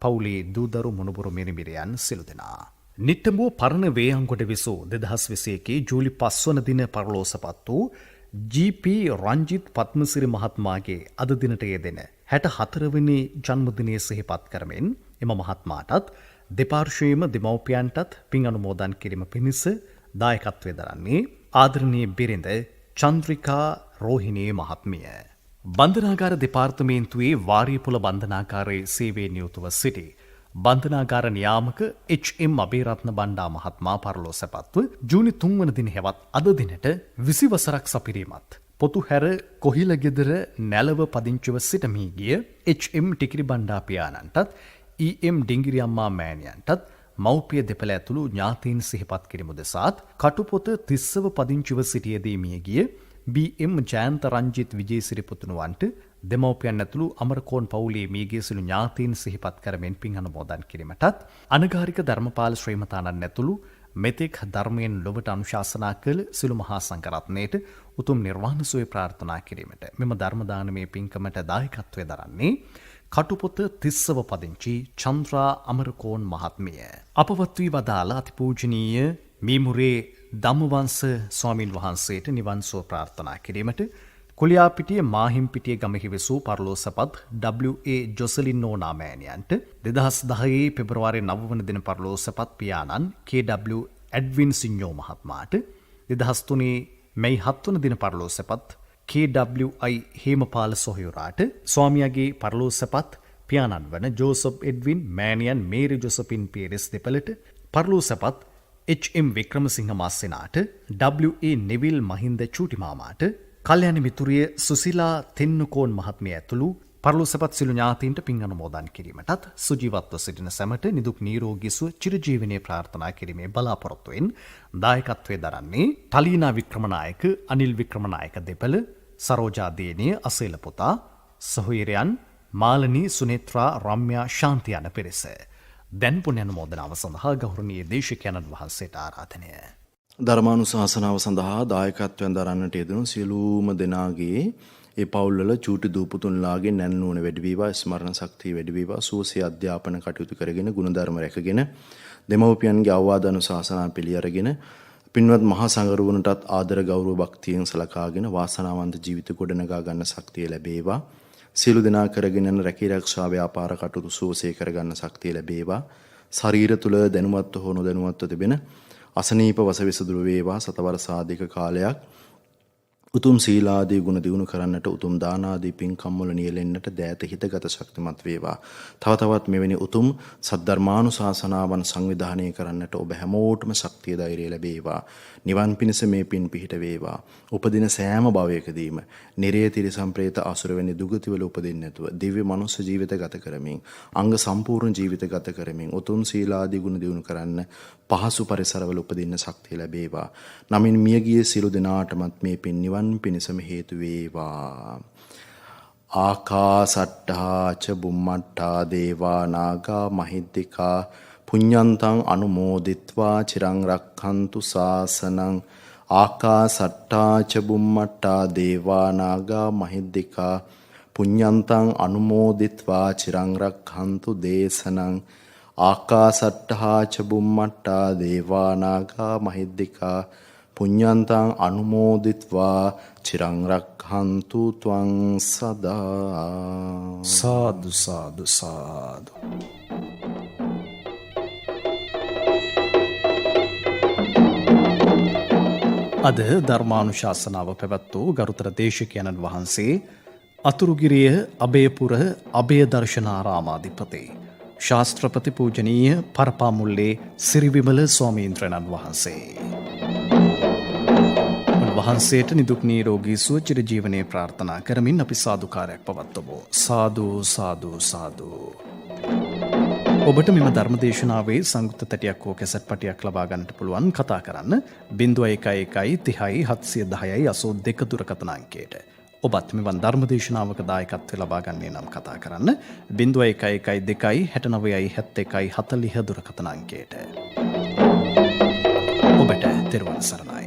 පවුලේ දූදරු මුණුබුරු මිරිමිරියන් සිළු දෙනා. නිට්ටඹුව පරණ වේයන්ගොඩ විසූ 2021 ජූලි 5 වන දින පරලෝසපත් වූ ජී.පී. රංජිත් පත්මසිරි මහත්මයාගේ අද දිනට යෙදෙන 64 වෙනි ජන්මදිනය සිහිපත් කරමින් එම මහත්මයාටත් දෙපාර්ශ්වයේම දෙමව්පියන්ටත් පින් අනුමෝදන් කිරීම පිණිස දායකත්වයේ දරන්නේ ආදරණීය බිරිඳ චන්ද්‍රිකා රෝහිණී මහත්මිය. බන්ධනාගාර දෙපාර්තමේන්තුවේ වාරියපොළ බන්ධනාගාරයේ සේවයේ නියුතව සිටි බන්ධනාගාර නියාමක එච්.එම්. අබේරත්න බණ්ඩා මහත්මයා පරලෝසපත්ව ජූනි 3 වන දින හෙවත් අද දිනට 20 වසරක් සපිරීමත් පොතු හැර කොහිල ගෙදර නැලව පදිංචිව සිටමී ගිය එච්.එම්. ටිකිරි බණ්ඩා පියාණන්ටත් ඊ.එම්. ඩිංගිරි අම්මා මෑණියන්ටත් මව්පිය දෙපළ ඇතුළු ඥාතීන් සිහිපත් කිරීම උදෙසාත් කටුපොත තිස්සව පදිංචිව සිටියදී මිය ගිය බී.එම්. ජයන්ත රංජිත් විජේසිරි පුතුණුවන්ට දෙමව්පියන් ඇතුළු අමරකෝන් පවුලේ මියගිය සිළු ඥාතීන් සිහිපත් කරමින් පින් අනුමෝදන් කිරීමටත් අනගාരിക ධර්මපාල ශ්‍රීමතාණන් ඇතුළු මෙතෙක් ධර්මයෙන් ලොවට අනුශාසනා කළ සිළු මහා සංඝරත්නයට උතුම් නිර්වාණ සුවය ප්‍රාර්ථනා කිරීමට මෙම ධර්ම දානමය පින්කමට දායකත්වයේ දරන්නේ කටුපොත තිස්සව පදිංචි චන්ද්‍රා අමරකෝන් මහත්මිය. අපවත් වී වදාළ අතිපූජනීය මීමුරේ ධම්මවංශ ස්වාමින් වහන්සේට නිවන් සුව ප්‍රාර්ථනා කිරීමට කුලියාපිටිය මාහිම්පිටිය ගමෙහි විසූ පරලෝසපත් W.A. ජොසලින් නෝනා මෑණියන්ට 2010 පෙබරවාරි 9 වන දින පරලෝසපත් පියාණන් K.W. ඇඩ්වින් සිඤ්ඤෝ මහත්මයාට 2003 මැයි 7 වන දින පරලෝසපත් K.W.I. හේමපාල සොහොයුරාට ස්වාමියාගේ පරලෝසපත් පියාණන් වන ජෝසප් එඩ්වින් මෑණියන් මේරි ජොසපින් පීරිස් දෙපළට පරලෝසපත් H.M. වික්‍රමසිංහ මාස්සෙනාට W.A. නෙවිල් මහින්ද චූටි මාමාට කල්‍යාණ මිතුරිය සුසිලා තෙන්නුකෝන් මහත්මිය ඇතුළු පරලෝසපත් සිළු ඥාතීන්ට පින් අනුමෝදන් කිරීමටත් සුජීවත්ව සිටින සැමට නිදුක් නිරෝගී සුව චිරජීවනයේ ප්‍රාර්ථනා කිරීමේ බලාපොරොත්තුවෙන් දායකත්වයේ දරන්නේ තලීනා වික්‍රමනායක අනිල් වික්‍රමනායක දෙපළ සරෝජා දේනිය අසේල පුතා සොහොයුරයන් මාලනී සුනේත්‍රා රම්‍යා ශාන්ති යන පිරිස. දැන් පුණ්‍ය අනුමෝදනාව සඳහා ගෞරවනීය දේශකයන්න් වහන්සේට ආරාධනය. ධර්මානුශාසනාව සඳහා දායකත්වයෙන් දරන්නට යෙදුණු සියලුම දෙනාගේ ඒ පවුල්වල චූටි දූපුතුන්ලාගේ නැන්නුවන වැඩි වේවා, ස්මරණ ශක්තිය වැඩි වේවා, සුවසේ අධ්‍යාපන කටයුතු කරගෙන ගුණධර්ම රැකගෙන දෙමව්පියන්ගේ අවවාද අනුශාසනා පිළි අරගෙන පින්වත් මහා සංඝරුවනටත් ආදර ගෞරව භක්තියෙන් සලකාගෙන වාසනාවන්ත ජීවිත ගොඩනගා ගන්න ශක්තිය ලැබේවා. සියලු දෙනා කරගෙන යන රැකී ආරක්ෂා ව්‍යාපාර කටයුතු සුවසේ කරගන්න ශක්තිය ලැබේවා. ශරීර තුල දැනුවත්ව හෝ නොදැනුවත්ව තිබෙන අසනීප වසවිස දුර වේවා. සතවර්ෂ ආදික කාලයක් උතුම් සීලාදී ගුණ දියුණු කරන්නට, උතුම් දාන ආදී පින්කම් වල නියැලෙන්නට දෑත හිතගත ශක්තිමත් වේවා. තව තවත් මෙවැනි උතුම් සද්ධර්මානුශාසනාවන් සංවිධානය කරන්නට ඔබ හැමෝටම ශක්තිය ධෛර්යය ලැබේවා. නිවන් පිණිස මේ පින් පිහිට වේවා. උපදින සෑම භවයකදීම නිරේ තිරිසන් ප්‍රේත අසුර වැනි දුගතිවල උපදින්න නැතුව දිව්‍ය මනුෂ්‍ය ජීවිත ගත කරමින්, අංග සම්පූර්ණ ජීවිත ගත කරමින් උතුම් සීලාදී ගුණ දියුණු කරන්න පහසු පරිසරවල උපදින්න ශක්තිය ලැබේවා. නමින් මියගිය සියලු දෙනාටමත් මේ පින් නිවන් පිණිසම හේතු වේවා. ආකාසට්ටා ච බුම්මට්ටා දේවා නාග මහිද්దికා පුඤ්ඤන්තං අනුමෝදිත්වා චිරං රක්ඛන්තු ශාසනං. ආකාසට්ටා ච බුම්මට්ටා දේවා නාග මහිද්దికා පුඤ්ඤන්තං අනුමෝදිත්වා චිරං රක්ඛන්තු දේශනං. ආකාසට්ටා ච බුම්මට්ටා දේවා නාග මහිද්దికා පුඤ්ඤන්තං අනුමෝදිත්වා චිරං රක්ඛන්තු ත්වං සදා. සාදු සාදු සාදු. අද ධර්මානුශාසනාව පැවැත් වූ ගරුතර දේශකයන්න් වහන්සේ අතුරුගිරිය අභයපුර අභය දර්ශනාරාමාධිපති ශාස්ත්‍රපති පූජනීය පරපාමුල්ලේ සිරිවිමල ස්වාමීන්ද්‍රයන්න් වහන්සේ. උන්වහන්සේට නිදුක් නිරෝගී සුව චිරජීවනයේ ප්‍රාර්ථනා කරමින් අපි සාදුකාරයක් පවත්වමු. සාදු සාදු සාදු. ඔබට මෙම ධර්මදේශනාවේ සංයුක්ත තැටියක් හෝ කැසට් පටියක් ලබා ගන්නට පුළුවන්. කතා කරන්න 0111 30 710 82 දුරකථන අංකයට. ඔබත් මෙවන් ධර්මදේශනාවක දායකත්වය ලබා ගන්නේ නම් කතා කරන්න 0112 69 71 40 දුරකථන අංකයට. ඔබට තෙරුවන් සරණයි.